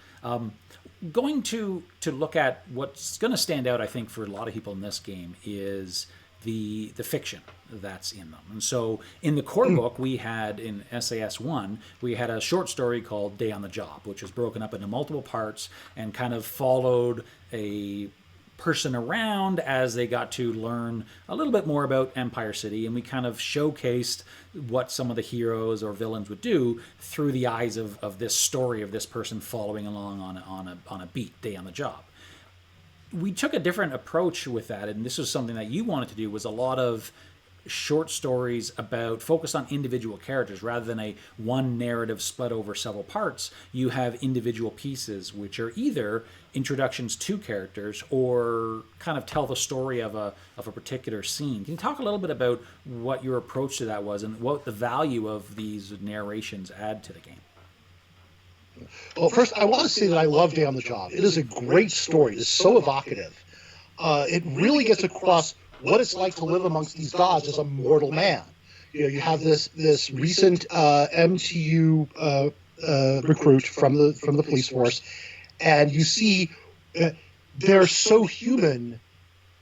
Going to look at what's going to stand out, I think, for a lot of people in this game is the fiction that's in them. And so in the core book, we had in SAS 1, we had a short story called Day on the Job, which was broken up into multiple parts and kind of followed a person around as they got to learn a little bit more about Empire City, and we kind of showcased what some of the heroes or villains would do through the eyes of this story of this person following along on a beat, Day on the Job. We took a different approach with that, and this was something that you wanted to do, was a lot of short stories about focus on individual characters rather than a one narrative split over several parts. You have individual pieces which are either introductions to characters or kind of tell the story of a particular scene. Can you talk a little bit about what your approach to that was and what the value of these narrations add to the game? Well, first, I want to say that I love Day on the Job. It is a great story. It's so evocative. It really gets across what it's like to live amongst these gods as a mortal man. You have this recent MTU recruit from the police force, and you see they're so human,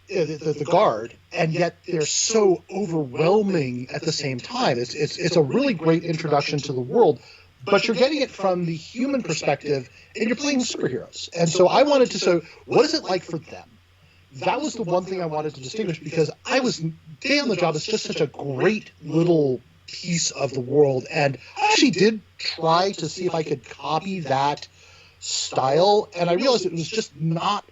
the guard, and yet they're so overwhelming at the same time. It's a really great introduction to the world. But you're getting it from the human perspective, and you're playing superheroes. And so I wanted to say, what is it like for them? That was the one thing I wanted to distinguish, because Day on the Job is just such a great little piece of the world. And I actually did try to see if I could copy that style, and I realized it was just not,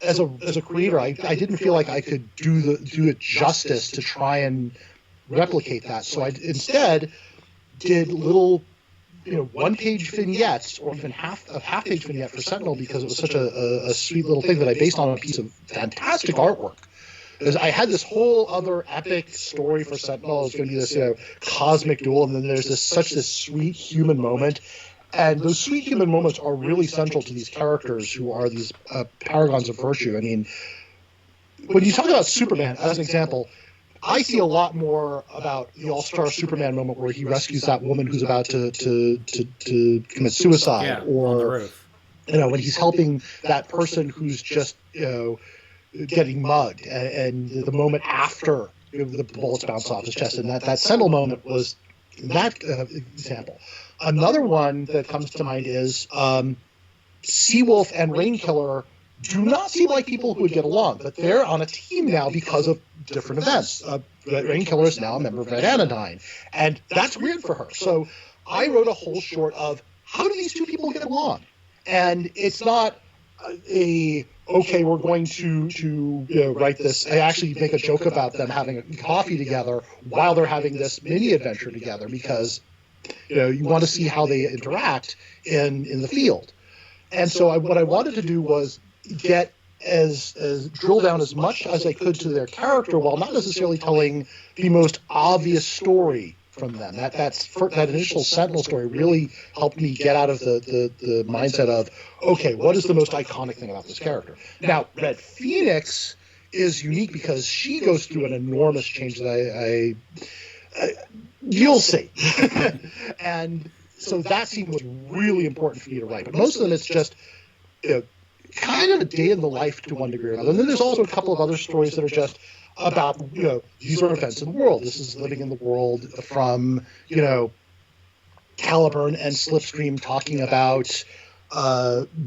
as a creator, I didn't feel like I could do it justice to try and replicate that. So I instead did little one-page vignettes, or even half-page vignette for Sentinel, because it was such a sweet little thing that I based on a piece of fantastic artwork. Because I had this whole other epic story for Sentinel. It was going to be this cosmic duel, and then there's this sweet human moment. And those sweet human moments are really central to these characters who are these paragons of virtue. I mean, when you talk about Superman, as an example, I see a lot more about the All-Star Superman moment where he rescues that woman who's about to commit suicide, or when he's helping that person who's just getting mugged, and the moment after the bullets bounce off his chest, and that Sentinel moment was that example. Another one that comes to mind is Seawolf and Rainkiller do not seem like people who would get along, but they're on a team now because of different events. Rainkiller is now a member of Red Anodyne, and that's weird for her. So I wrote a whole short of how do these two people get along? And it's not okay, we're going to write this. I actually make a joke about them having a coffee together while they're having this mini adventure together, because you want to see how they interact in the field. And so what I wanted to do was get as drill down as much as I could to their character, while not necessarily telling the most obvious story from them. That initial Sentinel story really helped me get out of the mindset of, okay, what is the most iconic thing about this character? Now, Red Phoenix is unique because she goes through an enormous change that you'll see. And so that scene was really important for me to write. But most of them, it's just kind of a day in the life to one degree or another. And then there's also a couple of other stories that are just about, these are events in the world. This is living in the world from, Caliburn and Slipstream talking about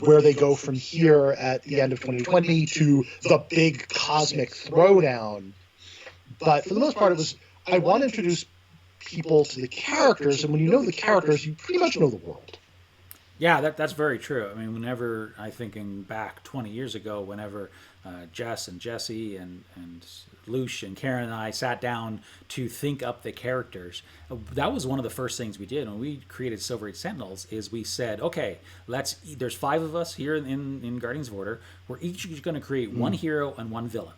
where they go from here at the end of 2020 to the big cosmic throwdown. But for the most part, I want to introduce people to the characters, and when you know the characters, you pretty much know the world. Yeah, that's very true. I mean, whenever I thinking back 20 years ago, whenever Jess and Jesse and Luce and Karen and I sat down to think up the characters, that was one of the first things we did when we created Silver Age Sentinels. Is we said, okay, there's 5 of us here in Guardians of Order. We're each going to create one hero and one villain,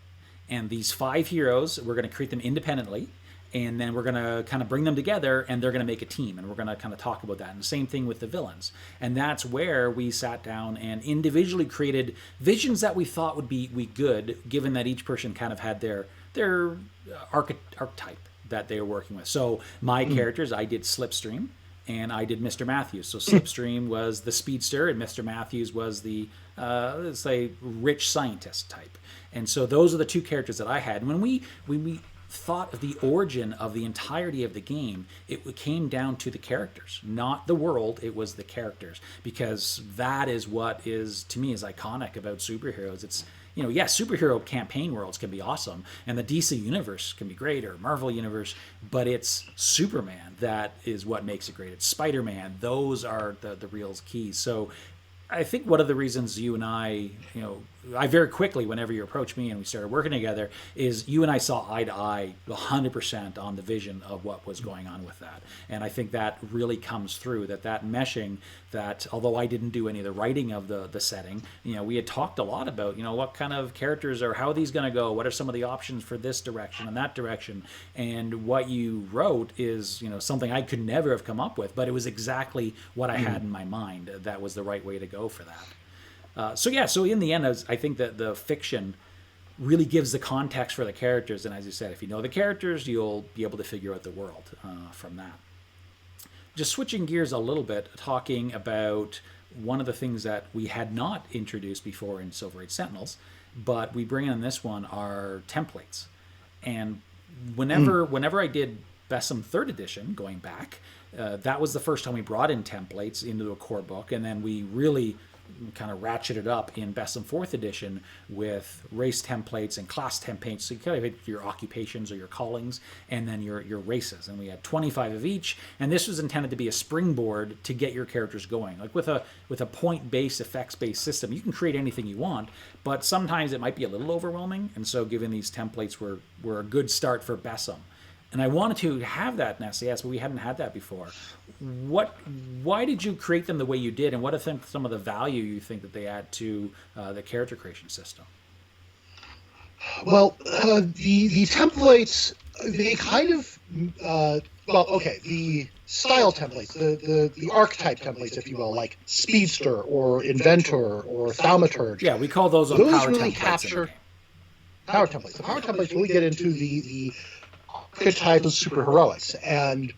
and these 5 heroes, we're going to create them independently. And then we're going to kind of bring them together, and they're going to make a team, and we're going to kind of talk about that. And the same thing with the villains. And that's where we sat down and individually created visions that we thought would be good, given that each person kind of had their archetype that they were working with. So my characters, I did Slipstream, and I did Mr. Matthews. So Slipstream was the speedster, and Mr. Matthews was the, let's say, rich scientist type. And so those are the 2 characters that I had. And when we thought of the origin of the entirety of the game, it came down to the characters, not the world. It was the characters, because that is what is, to me, is iconic about superheroes. It's, superhero campaign worlds can be awesome, and the DC universe can be great, or Marvel universe, but it's Superman that is what makes it great. It's Spider-Man. Those are the real keys. So I think one of the reasons you and I very quickly, whenever you approached me and we started working together, is you and I saw eye to eye 100% on the vision of what was going on with that. And I think that really comes through, that meshing, that although I didn't do any of the writing of the setting, we had talked a lot about, what kind of characters are, how are these going to go? What are some of the options for this direction and that direction? And what you wrote is, something I could never have come up with, but it was exactly what I had in my mind. That was the right way to go for that. So in the end, I think that the fiction really gives the context for the characters. And as you said, if you know the characters, you'll be able to figure out the world from that. Just switching gears a little bit, talking about one of the things that we had not introduced before in Silver Age Sentinels, but we bring in this one are templates. And whenever I did Bessem 3rd edition, going back, that was the first time we brought in templates into a core book, and then we really kind of ratcheted up in Bessem 4th edition with race templates and class templates. So you kind of hit your occupations or your callings, and then your races. And we had 25 of each. And this was intended to be a springboard to get your characters going. Like with a point-based, effects-based system, you can create anything you want, but sometimes it might be a little overwhelming. And so giving these templates were a good start for Bessem. And I wanted to have that in SCS, but we hadn't had that before. Why did you create them the way you did, and what are some of the value you think that they add to the character creation system? Well, the templates, they kind of, the style templates, the archetype templates, if you will, like Speedster or Inventor or Thaumaturge. Yeah, we call those power really templates. Capture power templates. The power templates really get into the archetype of superheroics, and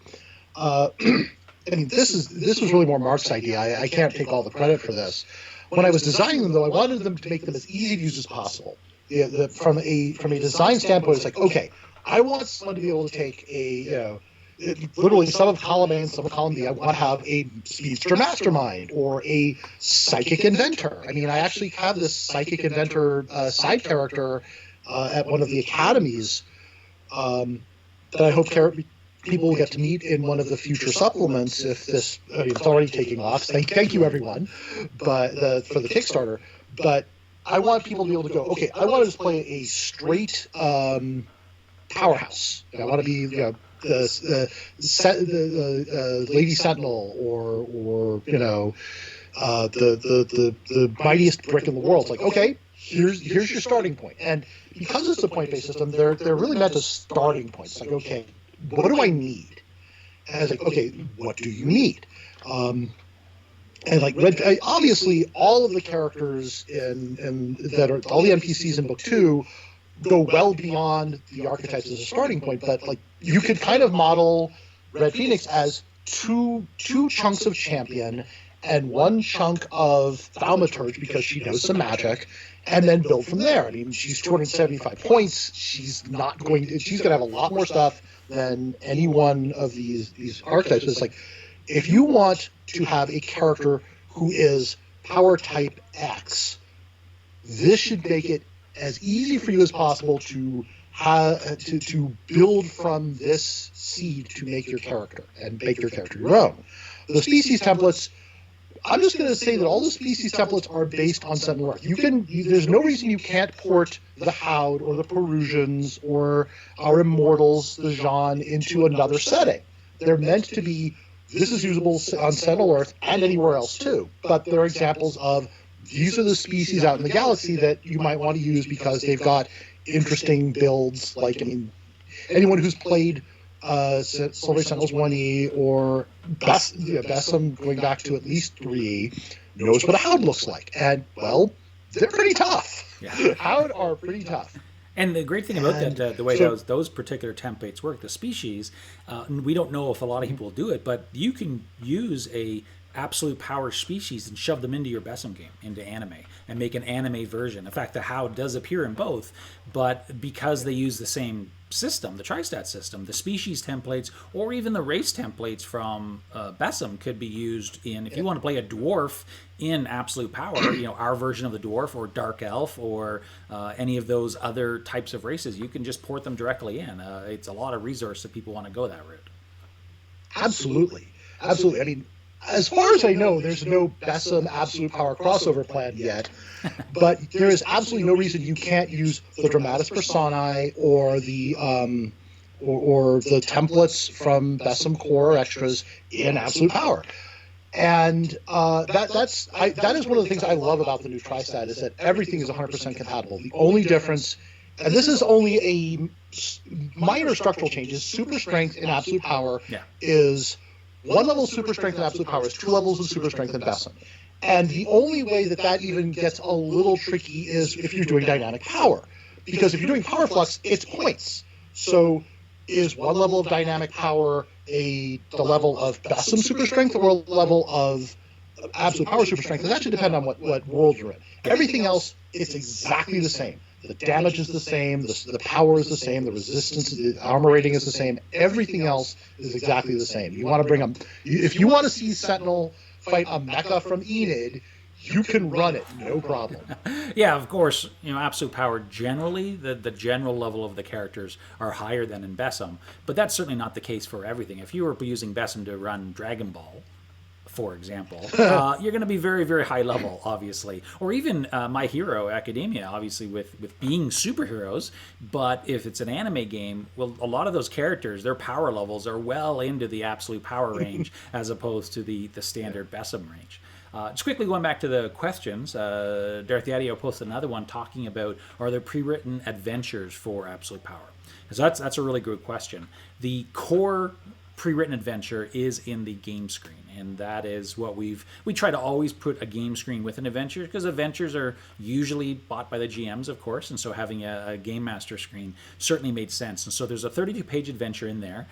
this was really more Mark's idea. I can't take all the credit for this. When I was designing them, though, I wanted them to make them as easy to use as possible. From a design standpoint, it's like, okay, I want someone to be able to take literally some of column A and some of column B. I want to have a speedster mastermind or a psychic inventor. I mean, I actually have this psychic inventor side character at one of the academies that I hope people will get to meet in one of the future supplements. If this, it's already taking off. Thank you, everyone, but for the Kickstarter. But I want people to be able to go, okay, I want to just play a straight powerhouse. I want to be, the Lady Sentinel or the mightiest brick in the world. It's like, okay, here's your starting point. And because it's a point-based system, they're really meant as starting points. It's like, okay, what do I need? And it's like, okay, what do you need? And like obviously, all of the characters all the NPCs in Book 2 go well beyond the archetypes as a starting point. But like, you could kind of model Red Phoenix as two chunks of champion and one chunk of thaumaturge because she knows some magic, and then build from there. I mean, she's 275 points. She's going to have a lot more stuff than any one of these archetypes. It's like, if you want to have a character who is power type X, this should make it as easy for you as possible to build from this seed to make your character and make your character your own. The species templates, I'm just going to say that all the species templates are based on Sentinel Earth. There's no reason you can't port the Hound or the Perusians or our Immortals, the Jean, into another setting. They're meant to be, this is usable on Sentinel Earth and anywhere else too. But they're examples of, these are the species out in the galaxy that you might want to use because they've got interesting builds. Like, I mean, anyone who's played Silver Sentinels 1E or Bessem going back to at least 3E knows what a Hound looks like. And, well, they're pretty tough. Yeah. Hound are pretty tough. And the great thing about the way those particular templates work, the species, we don't know if a lot of people will do it, but you can use a absolute power species and shove them into your Bessem game, into anime, and make an anime version. In fact, the Hound does appear in both, but because they use the same system, the Tristat system, the species templates or even the race templates from Bessem could be used in, if you want to play a dwarf in absolute power, our version of the dwarf or dark elf or any of those other types of races, you can just port them directly in. It's a lot of resource if people want to go that route. Absolutely. I mean, as far as I know, there's no Bessem Absolute Power crossover plan yet, but there is absolutely no reason you can't use the Dramatis Personae or the templates from Bessem Core Extras in Absolute Power. And that is one of the things I love about the new Tristat, is that everything is 100% compatible. The only difference, and this is only a minor structural change, is super strength in Absolute Power is 1 level of super strength in Absolute Power is 2 levels of super strength in Bessem. And the only way that even gets a little tricky is if you're doing dynamic power. Because if you're doing power flux, it's points. So is 1 level of dynamic power the level of Bessem super strength or a level of Absolute Power super strength? And that should depend on what world you're in. Everything else, it's exactly the same. The damage is the same, the power is the same, the resistance, the armor rating is the same. Everything else is exactly the same. You want to bring them. If you want to see Sentinel fight a mecha from Enid, you can run it, no problem. Yeah, of course. Absolute Power generally, the general level of the characters are higher than in Bessem, but that's certainly not the case for everything. If you were using Bessem to run Dragon Ball, for example, you're going to be very, very high level, obviously. Or even My Hero Academia, obviously, with being superheroes. But if it's an anime game, well, a lot of those characters, their power levels are well into the Absolute Power range as opposed to the standard Bessem range. Just quickly going back to the questions, Dorothy Adio posted another one talking about, are there pre-written adventures for Absolute Power? So that's a really good question. The core pre-written adventure is in the game screen, and that is what we try to always put a game screen with an adventure, because adventures are usually bought by the GMs, of course, and so having a game master screen certainly made sense. And so there's a 32-page adventure in there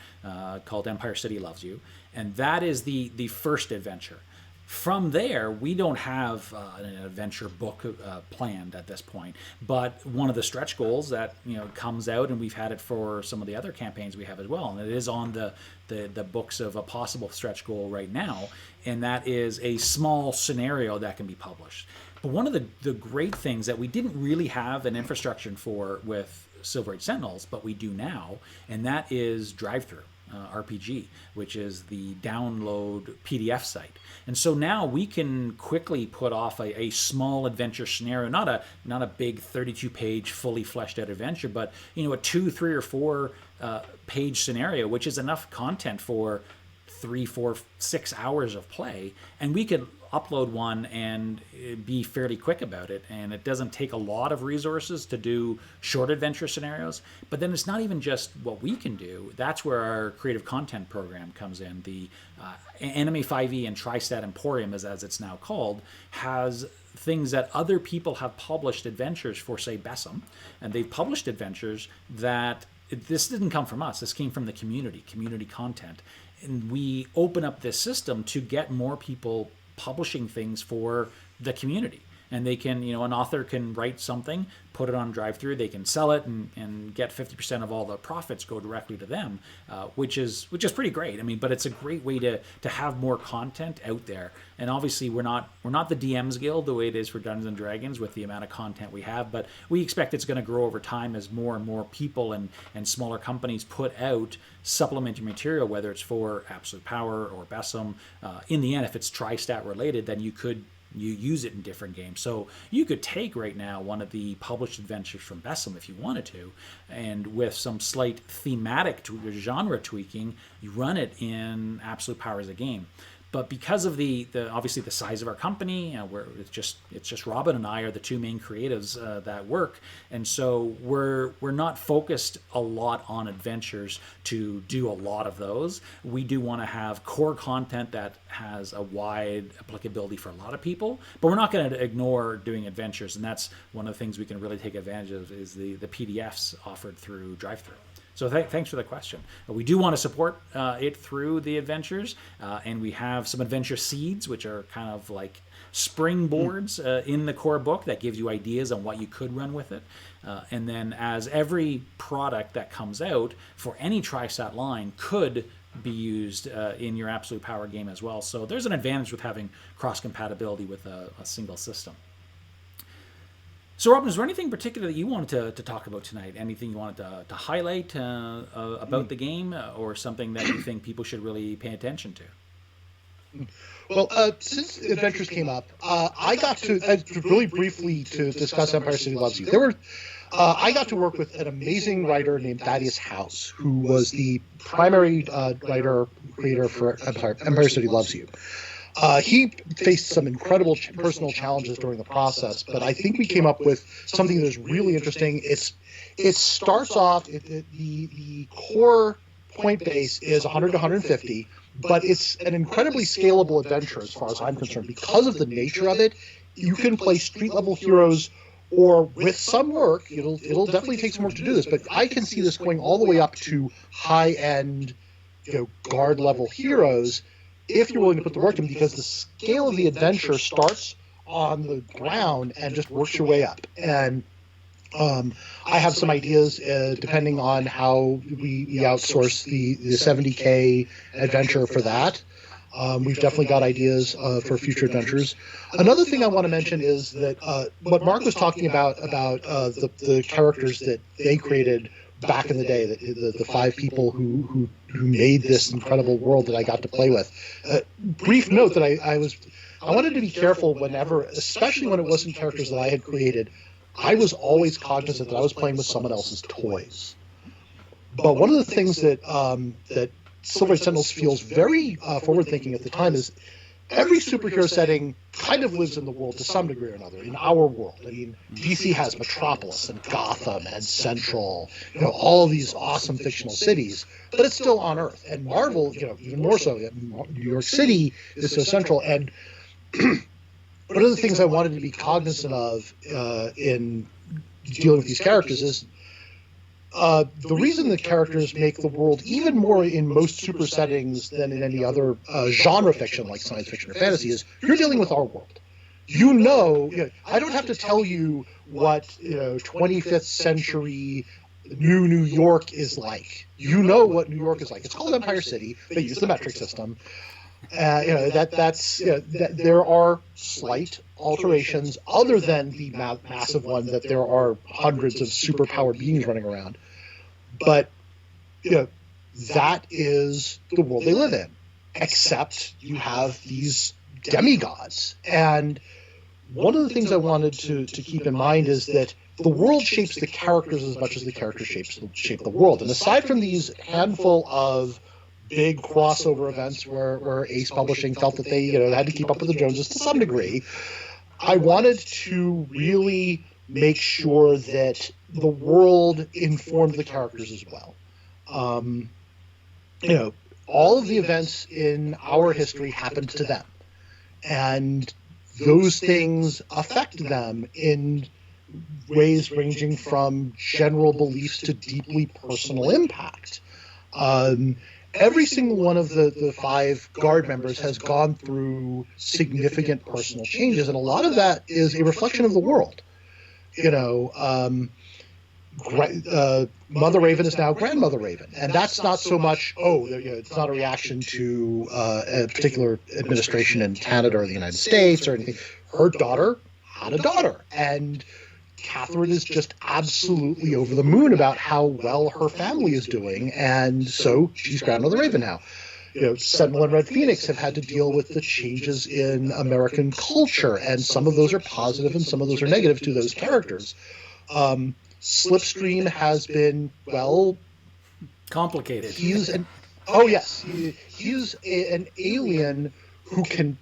called Empire City Loves You, and that is the first adventure. From there, we don't have an adventure book planned at this point, but one of the stretch goals that comes out, and we've had it for some of the other campaigns we have as well, and it is on the books of a possible stretch goal right now, and that is a small scenario that can be published. But one of the great things that we didn't really have an infrastructure for with Silver Age Sentinels, but we do now, and that is Drive-Thru. RPG, which is the download PDF site. And so now we can quickly put off a small adventure scenario, not a big 32-page fully fleshed out adventure, but a 2, 3, or 4 page scenario, which is enough content for 3, 4, 6 hours of play, and we could upload one and be fairly quick about it, and it doesn't take a lot of resources to do short adventure scenarios. But then it's not even just what we can do. That's where our creative content program comes in. The Anime 5e and Tristat Emporium, as it's now called, has things that other people have published adventures for, say, Bessem, and they've published adventures that this didn't come from us. This came from the community content. and we open up this system to get more people publishing things for the community. And they can, an author can write something, put it on drive-through, they can sell it and get 50% of all the profits go directly to them, which is pretty great. I mean, but it's a great way to have more content out there. And obviously we're not the DMs Guild the way it is for Dungeons and Dragons with the amount of content we have, but we expect it's going to grow over time as more and more people and smaller companies put out supplementary material, whether it's for Absolute Power or Bessem. In the end, if it's Tri-Stat related, then you use it in different games. So you could take right now one of the published adventures from Bessem if you wanted to, and with some slight thematic genre tweaking, you run it in Absolute Power as a game. But because of the obviously the size of our company, where it's just Robin and I are the two main creatives that work, and so we're not focused a lot on adventures to do a lot of those. We do want to have core content that has a wide applicability for a lot of people, but we're not going to ignore doing adventures, and that's one of the things we can really take advantage of is the PDFs offered through DriveThru. So thanks for the question. We do want to support it through the adventures, and we have some adventure seeds, which are kind of like springboards in the core book that gives you ideas on what you could run with it. And then as every product that comes out for any Tri-Stat line could be used in your Absolute Power game as well. So there's an advantage with having cross-compatibility with a single system. So, Robin, is there anything particular that you wanted to talk about tonight? Anything you wanted to highlight about the game, or something that you think people should really pay attention to? Well, since Adventures came up, I got to really briefly to discuss Empire City Loves You. I got to work with an amazing writer named Thaddeus House, who was the primary creator for Empire City Loves You. He faced some incredible personal challenges during the process, but I think we came up with something that's really interesting. It starts off, the core point base is 100 to 150, but it's an incredibly scalable adventure as far as I'm concerned. Because of the nature of it, you can play street-level heroes, or with some work, it'll definitely take some work to do this, but I can see this going all the way up to high-end, guard-level heroes, if you're willing to put the work in, because the scale of the adventure starts on the ground and just works your way up. And I have some ideas depending on how we outsource the 70K adventure for that. We've definitely got ideas for future adventures. Another thing I want to mention is that what Mark was talking about the characters that they created back in the day, the five people who made this incredible world that I got to play with. Brief note that I wanted to be careful whenever, especially when it wasn't characters that I had created, I was always cognizant that I was playing with someone else's toys. But one of the things that Silver Sentinels feels very forward-thinking at the time is every superhero setting kind of lives in the world to some degree or another, in our world. I mean, DC has Metropolis and Gotham and Central, all of these awesome fictional cities, but it's still on Earth. And Marvel, even more so, New York City is so central. And one of the things I wanted to be cognizant of in dealing with these characters is the reason the characters make the world even more in most super settings than in any other genre fiction like science fiction or fantasy is you're dealing with our world. I don't have to tell you what 25th century New York is like. You know what New York is like. It's called Empire City. They use the metric system. There are slight alterations other than the massive one that there are hundreds of superpowered beings running around. But, that is the world they live in, except you have these demigods. And one of the things I wanted to keep in mind is that the world shapes the characters as much as the characters shape the world. And aside from these handful of big crossover events where Ace Publishing felt that they had to keep up with the Joneses to some degree, I wanted to really make sure that the world informed the characters as well. All of the events in our history happened to them, and those things affect them in ways ranging from general beliefs to deeply personal impact. every single one of the 5 guard members has gone through significant personal changes, and a lot of that is a reflection of the world. You know, Mother Raven is now Grandmother Raven, and that's not so much, it's not a reaction to a particular administration in Canada or the United States or anything. Her daughter had a daughter, and Catherine is just absolutely over the moon about how well her family is doing, and so she's Grandmother Raven now. You know, Sentinel and Red Phoenix have had to deal with the changes in American culture, and some of those are positive and some of those are negative to those characters. Slipstream has been, complicated. He's an alien who can,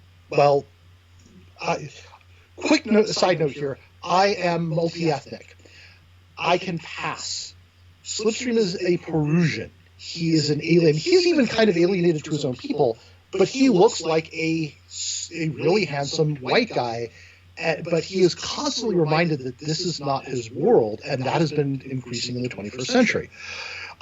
side note here, I am multi-ethnic. I can pass. Slipstream is a Perusian. He is an alien. He's even kind of alienated to his own people, but he looks like a really handsome white guy. But he is constantly reminded that this is not his world, and that has been increasing in the 21st century.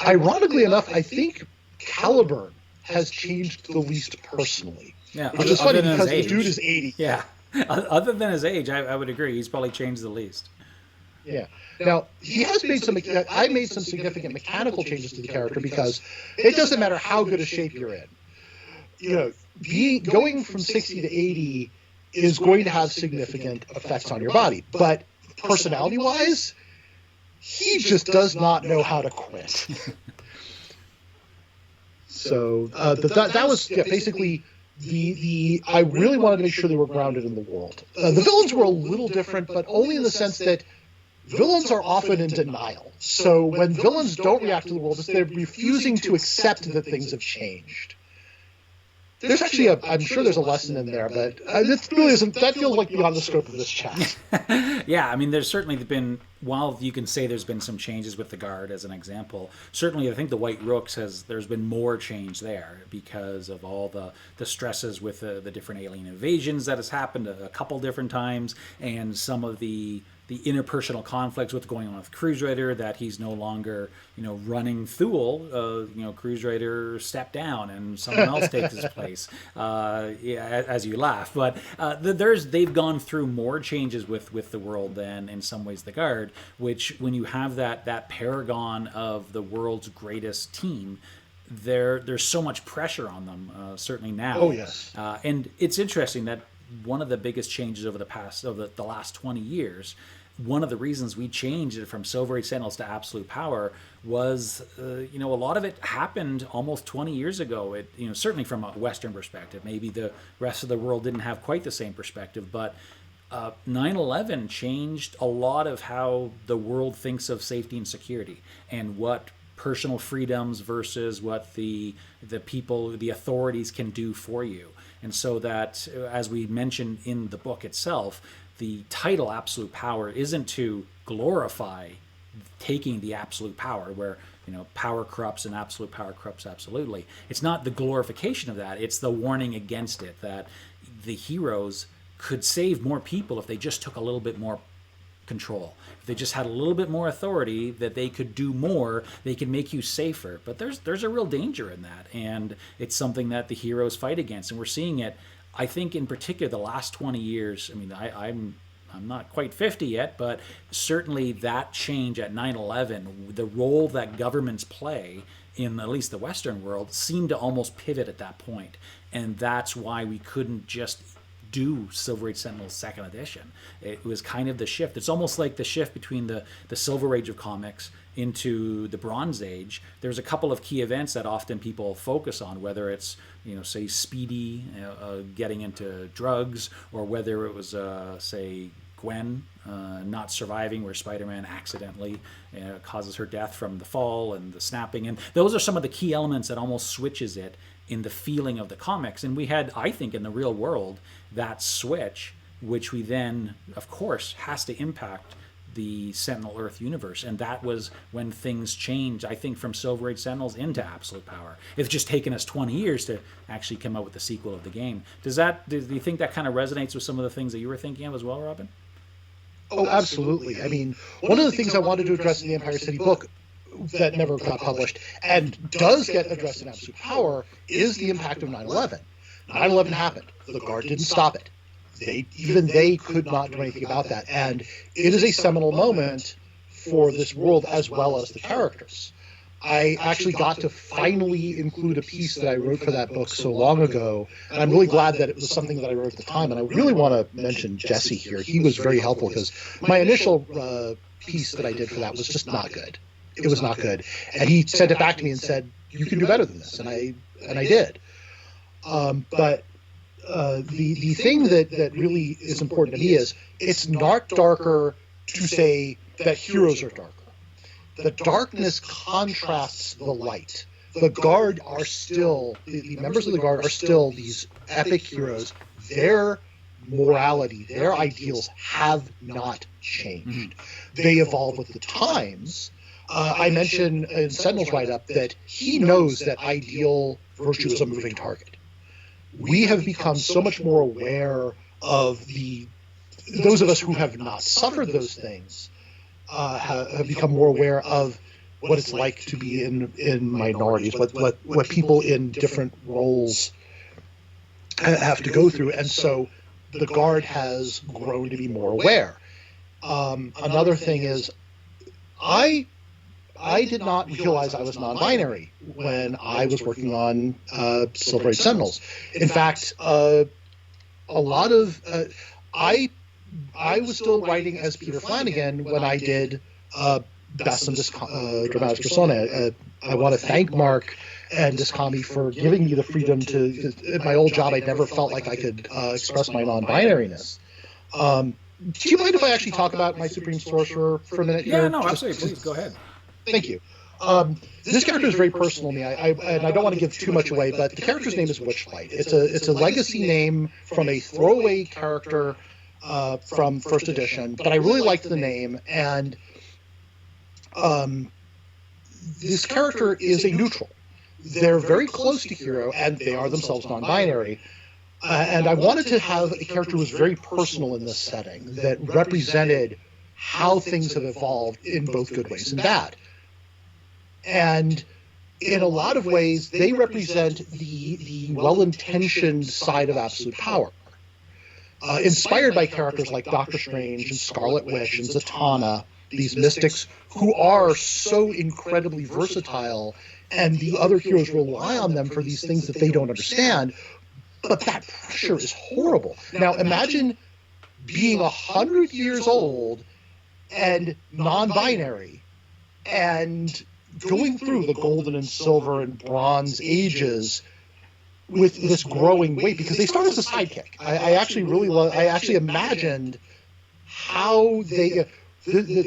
Ironically enough, I think Caliburn has changed the least personally. Yeah, which is funny because the dude is 80. Yeah, other than his age, I would agree. He's probably changed the least. Yeah. Now, he has made I made some significant mechanical changes to the character because it doesn't matter how good a shape you're in. You know, going from 60 to 80 is going to have significant effects on your body. But personality-wise, he just does not know how to quit. So that was basically the I really wanted to make sure they were grounded in the world. The villains were a little different, but only in the sense that villains are often in denial. So when villains don't react to the world, it's they're refusing to accept that things have changed. There's actually I'm sure there's a lesson in there, but it really isn't. That feels like beyond the scope of this chat. Yeah, I mean, there's certainly been, while you can say there's been some changes with the Guard as an example, certainly I think the White Rooks there's been more change there because of all the stresses with the different alien invasions that has happened a couple different times, and some of the interpersonal conflicts with going on with Cruise Raider, that he's no longer, running Thule. Cruise Raider stepped down and someone else takes his place. As you laugh, but they've gone through more changes with the world than in some ways the Guard. Which, when you have that paragon of the world's greatest team, there's so much pressure on them. Certainly now. Oh yes. And it's interesting that one of the biggest changes over the last 20 years, one of the reasons we changed it from Silver Age Sentinels to Absolute Power was, a lot of it happened almost 20 years ago. It, certainly from a Western perspective, maybe the rest of the world didn't have quite the same perspective, but 9/11 changed a lot of how the world thinks of safety and security, and what personal freedoms versus what the people, the authorities can do for you. And so that, as we mentioned in the book itself, the title Absolute Power isn't to glorify taking the absolute power, where power corrupts and absolute power corrupts absolutely. It's not the glorification of that. It's the warning against it, that the heroes could save more people if they just took a little bit more control. If they just had a little bit more authority, that they could do more, they can make you safer. But there's a real danger in that, and it's something that the heroes fight against, and we're seeing it. I think in particular the last 20 years. I mean, I'm not quite 50 yet, but certainly that change at 9/11, the role that governments play in at least the Western world, seemed to almost pivot at that point, and that's why we couldn't just do Silver Age Sentinels 2nd edition. It was kind of the shift. It's almost like the shift between the Silver Age of comics into the Bronze Age. There's a couple of key events that often people focus on, whether it's, say Speedy getting into drugs, or whether it was, say, Gwen not surviving, where Spider-Man accidentally causes her death from the fall and the snapping. And those are some of the key elements that almost switches it in the feeling of the comics. And we had, I think, in the real world, that switch, which we then, of course, has to impact the Sentinel Earth universe. And that was when things changed, I think, from Silver Age Sentinels into Absolute Power. It's just taken us 20 years to actually come out with the sequel of the game. Do you think that kind of resonates with some of the things that you were thinking of as well, Robin? Oh, absolutely. I mean, one of the things I wanted to address in the Empire City book that never got published and does get addressed in Absolute Power is the impact of 9/11. 9/11 happened. The Guard didn't stop it. They could not do anything about that. And it is a seminal moment for this world as well as the characters. I actually got to finally include a piece that I wrote for that book so long ago, and I'm really glad that it was something that I wrote at the time. And I really want to mention Jesse here. He was very helpful because my initial piece that I did for that was just not good. It was not good, and he sent it back to me and said, "You can do better than this," and I did. But the thing that really is important to me is it's not darker to say that heroes are darker. The darkness contrasts the light. The Guard are still, the members of the Guard are still these epic heroes. Their morality, their ideals have not changed. They evolve with the times. I mentioned in Sentinel's write-up that he knows that ideal virtue is a moving target. We have become so much more aware of those of us who have not suffered those things have become more aware of what it's like to be in minorities, what people in different roles have to go through. And so the Guard has grown to be more aware. Another thing is I did not realize I was non-binary when I was working on Silver Age Sentinels. In fact, a lot of I was still writing as Peter Flanagan when I did Bessem Dramatis Personae. I want to thank Mark and Discomi for giving me the freedom to. At my old job, I never felt like I could express my non-binariness. Do you mind if I actually talk about my Supreme Sorcerer for a minute? Yeah, no, absolutely. Please go ahead. Thank you. This character is very personal to me, and I don't want to give too much away, but the character's name is Witchlight. It's a legacy name from a throwaway character from first edition, but I really liked the name, and this character is a neutral. They're very close to hero, and they are themselves non-binary. And I wanted to have a character who was very personal in this setting, that represented how things have evolved in both good ways and bad. And in a lot of ways, they represent the well-intentioned side of absolute power. Inspired by characters like Doctor Strange and Scarlet Witch and Zatanna, these mystics who are so incredibly versatile, and the other heroes rely on them for these things that they don't understand. But that pressure is horrible. Now imagine being 100 years old and non-binary and going through the golden and silver and bronze ages with this growing weight, because they start as a sidekick. I actually imagined how they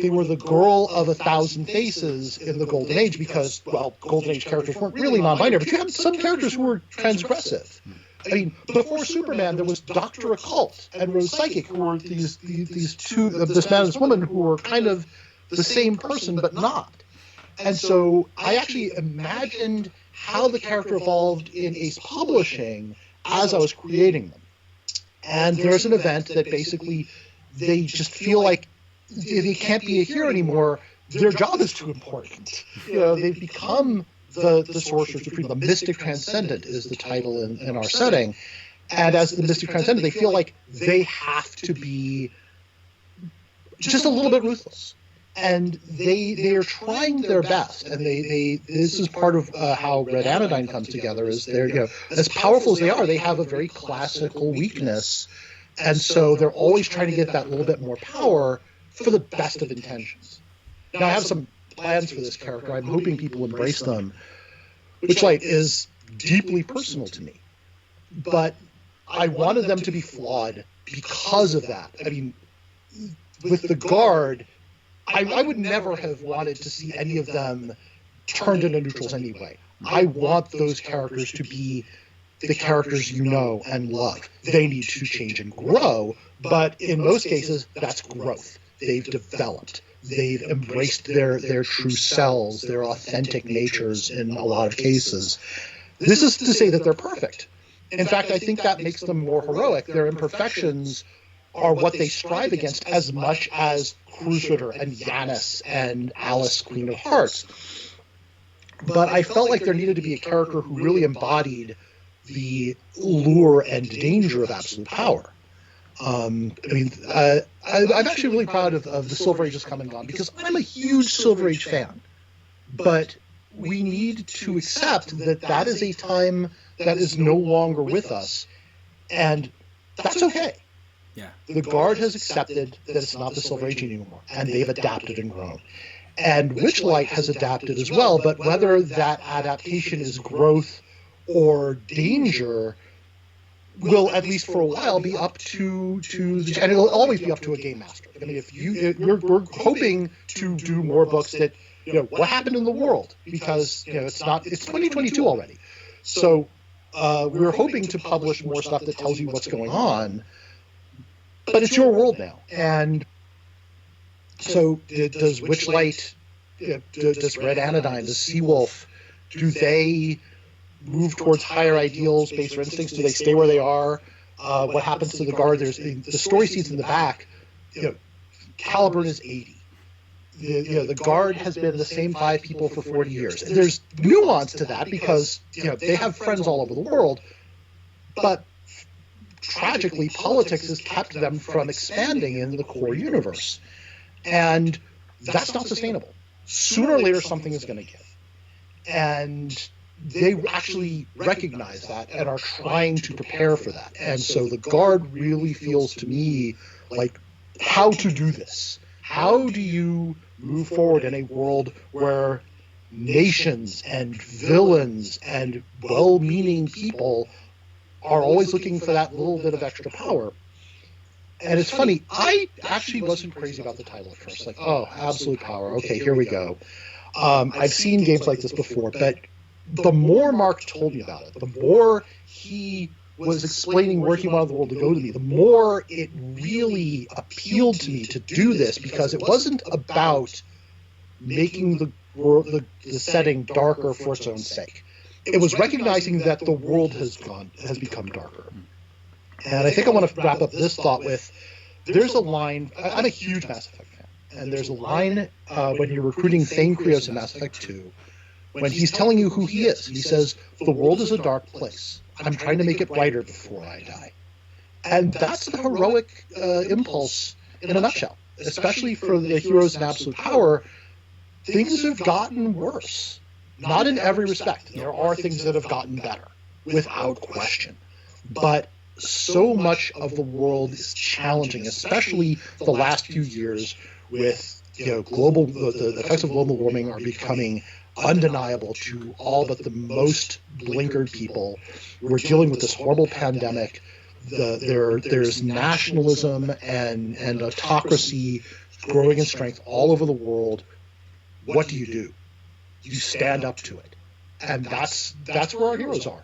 were the girl of 1,000 faces in the Golden Age, because, well, Golden Age characters weren't really non-binary, but you had some characters who were transgressive. I mean, before Superman, there was Dr. Occult and Rose Psychic, who were these two, this man and this woman, who were kind of the same person, but not. And so I actually imagined how the character evolved in Ace Publishing as I was creating them. And there's an event that basically they just feel like they can't be a hero anymore. Their job is too important. They've become the Sorcerer Supreme. The Mystic Transcendent is the title in our setting. And as the Mystic Transcendent, they feel like they have to be just a little bit ruthless. And they are trying their best, and this is part of how Red Anodyne comes together. Is they're as powerful as they are, they have a very classical weakness, and so they're always trying to get that little bit more power for the best of intentions. Now I have some plans for this character. I'm hoping people embrace them. Witchlight is deeply personal to me, but I wanted them to be flawed because of that. I mean, with the Guard, I would never have wanted to see any of them turned into neutrals anyway. I want those characters to be the characters you know and love. They need to change and grow, but in most cases, that's growth. They've developed. They've embraced their true selves, their authentic natures in a lot of cases. This is to say that they're perfect. In fact, I think that makes them more heroic. Their imperfections are what they strive against as much as Crusader and Yanis and Alice, Queen of Hearts. But I felt like there needed to be a character who really embodied the lure and danger of absolute power. I'm actually really proud of the Silver Age has come and gone, because I'm a huge Silver Age fan. But we need to accept that that is a time that is no longer with us, and that's okay. Yeah. The Guard has accepted that it's not the Silver Age anymore, and they've adapted and grown. And Witchlight has adapted as well, but whether that adaptation is growth or danger will, at least for a while, be up to and it'll always be up to a game master. I mean, we're hoping to do more books that, what happened in the world, because it's 2022 already, so we're hoping to publish more stuff that tells you what's going on, but it's your world now. And so does Witchlight, does Red Anodyne, does Seawolf, do they move towards higher ideals, baser instincts? Do they stay where they are? What happens to the Guard? There's the story seeds in the back. Caliburn is 80. The Guard has been the same 5 people for 40 years. There's nuance to that, because they have friends all over the world, but tragically, politics has kept them from expanding in the core universe, and that's not sustainable. Sooner or later, something is going to give, and they actually recognize that and are trying to prepare for that. And so the Guard really feels to me like how to do this. How do you move forward in a world where nations and villains and well-meaning people are always looking for that little bit of extra power? And it's funny, I actually wasn't crazy about the title at first. Like, oh, absolute power. Okay, here we go. I've seen games like this before, but the more Mark told me about it, the more he was explaining where he wanted the world to go to me, the more it really appealed to me to do this, because it wasn't about making the setting darker for its own sake. It was recognizing that the world has become darker. And I think I want to wrap up this thought with, there's a line, I'm a huge Mass Effect fan, and there's a line when you're recruiting Thane Krios in Mass Effect 2, when he's telling you who he is. He says, the world is a dark place. I'm trying to make it brighter before I die. And that's the heroic impulse in a nutshell, especially for the heroes in Absolute Power. Things have gotten worse. Not in every respect. There are things that have gotten better, without question. But so much of the world is challenging, especially the last few years, with the effects of global warming are becoming undeniable to all but the most blinkered people. We're dealing with this horrible pandemic. There's nationalism and autocracy growing in strength all over the world. What do? You stand up to it, and that's where our heroes are.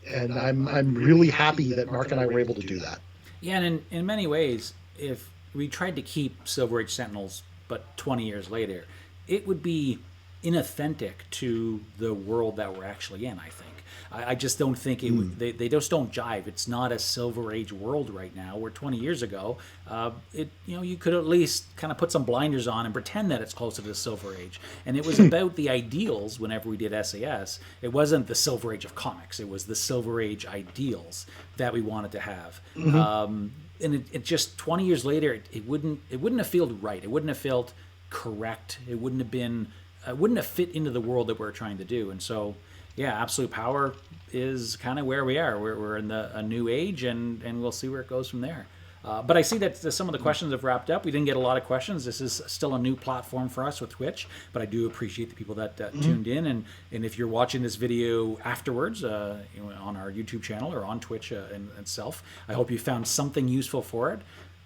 And I'm really happy that Mark and I were able to do that. Yeah, and in many ways, if we tried to keep Silver Age Sentinels, but 20 years later, it would be inauthentic to the world that we're actually in, I think. I just don't think they just don't jive. It's not a Silver Age world right now, where 20 years ago, you could at least kind of put some blinders on and pretend that it's closer to the Silver Age. And it was about the ideals whenever we did SAS. It wasn't the Silver Age of comics. It was the Silver Age ideals that we wanted to have. Mm-hmm. And it just 20 years later, it wouldn't have felt right. It wouldn't have felt correct. It wouldn't have fit into the world that we're trying to do. And so, yeah, Absolute Power is kind of where we are. We're in a new age, and we'll see where it goes from there. But I see that some of the questions have wrapped up. We didn't get a lot of questions. This is still a new platform for us with Twitch, but I do appreciate the people that tuned in. And if you're watching this video afterwards on our YouTube channel or on Twitch itself, I hope you found something useful for it.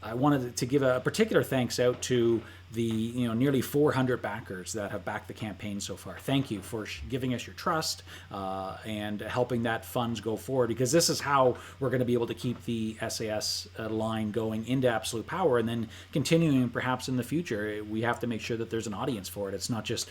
I wanted to give a particular thanks out to the nearly 400 backers that have backed the campaign so far. Thank you for giving us your trust and helping that funds go forward, because this is how we're going to be able to keep the SAS line going into Absolute Power, and then continuing perhaps in the future. We have to make sure that there's an audience for it. It's not just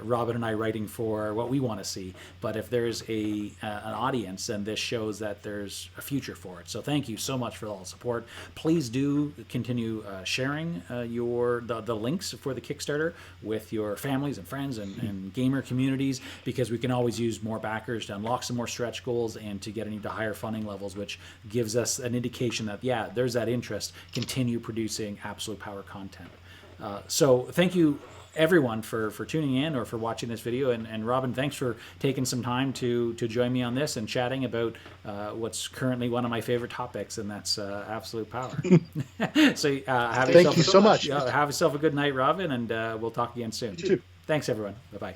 Robin and I writing for what we want to see, but if there's an audience, then this shows that there's a future for it. So thank you so much for all the support. Please do continue sharing the links for the Kickstarter with your families and friends and gamer communities, because we can always use more backers to unlock some more stretch goals and to get into higher funding levels, which gives us an indication that, yeah, there's that interest. Continue producing Absolute Power content. So thank you everyone for tuning in or for watching this video, and Robin, thanks for taking some time to join me on this and chatting about what's currently one of my favorite topics, and that's Absolute Power. So thank you so much. Have yourself a good night, Robin, and we'll talk again soon. You too. Thanks everyone. Bye-bye.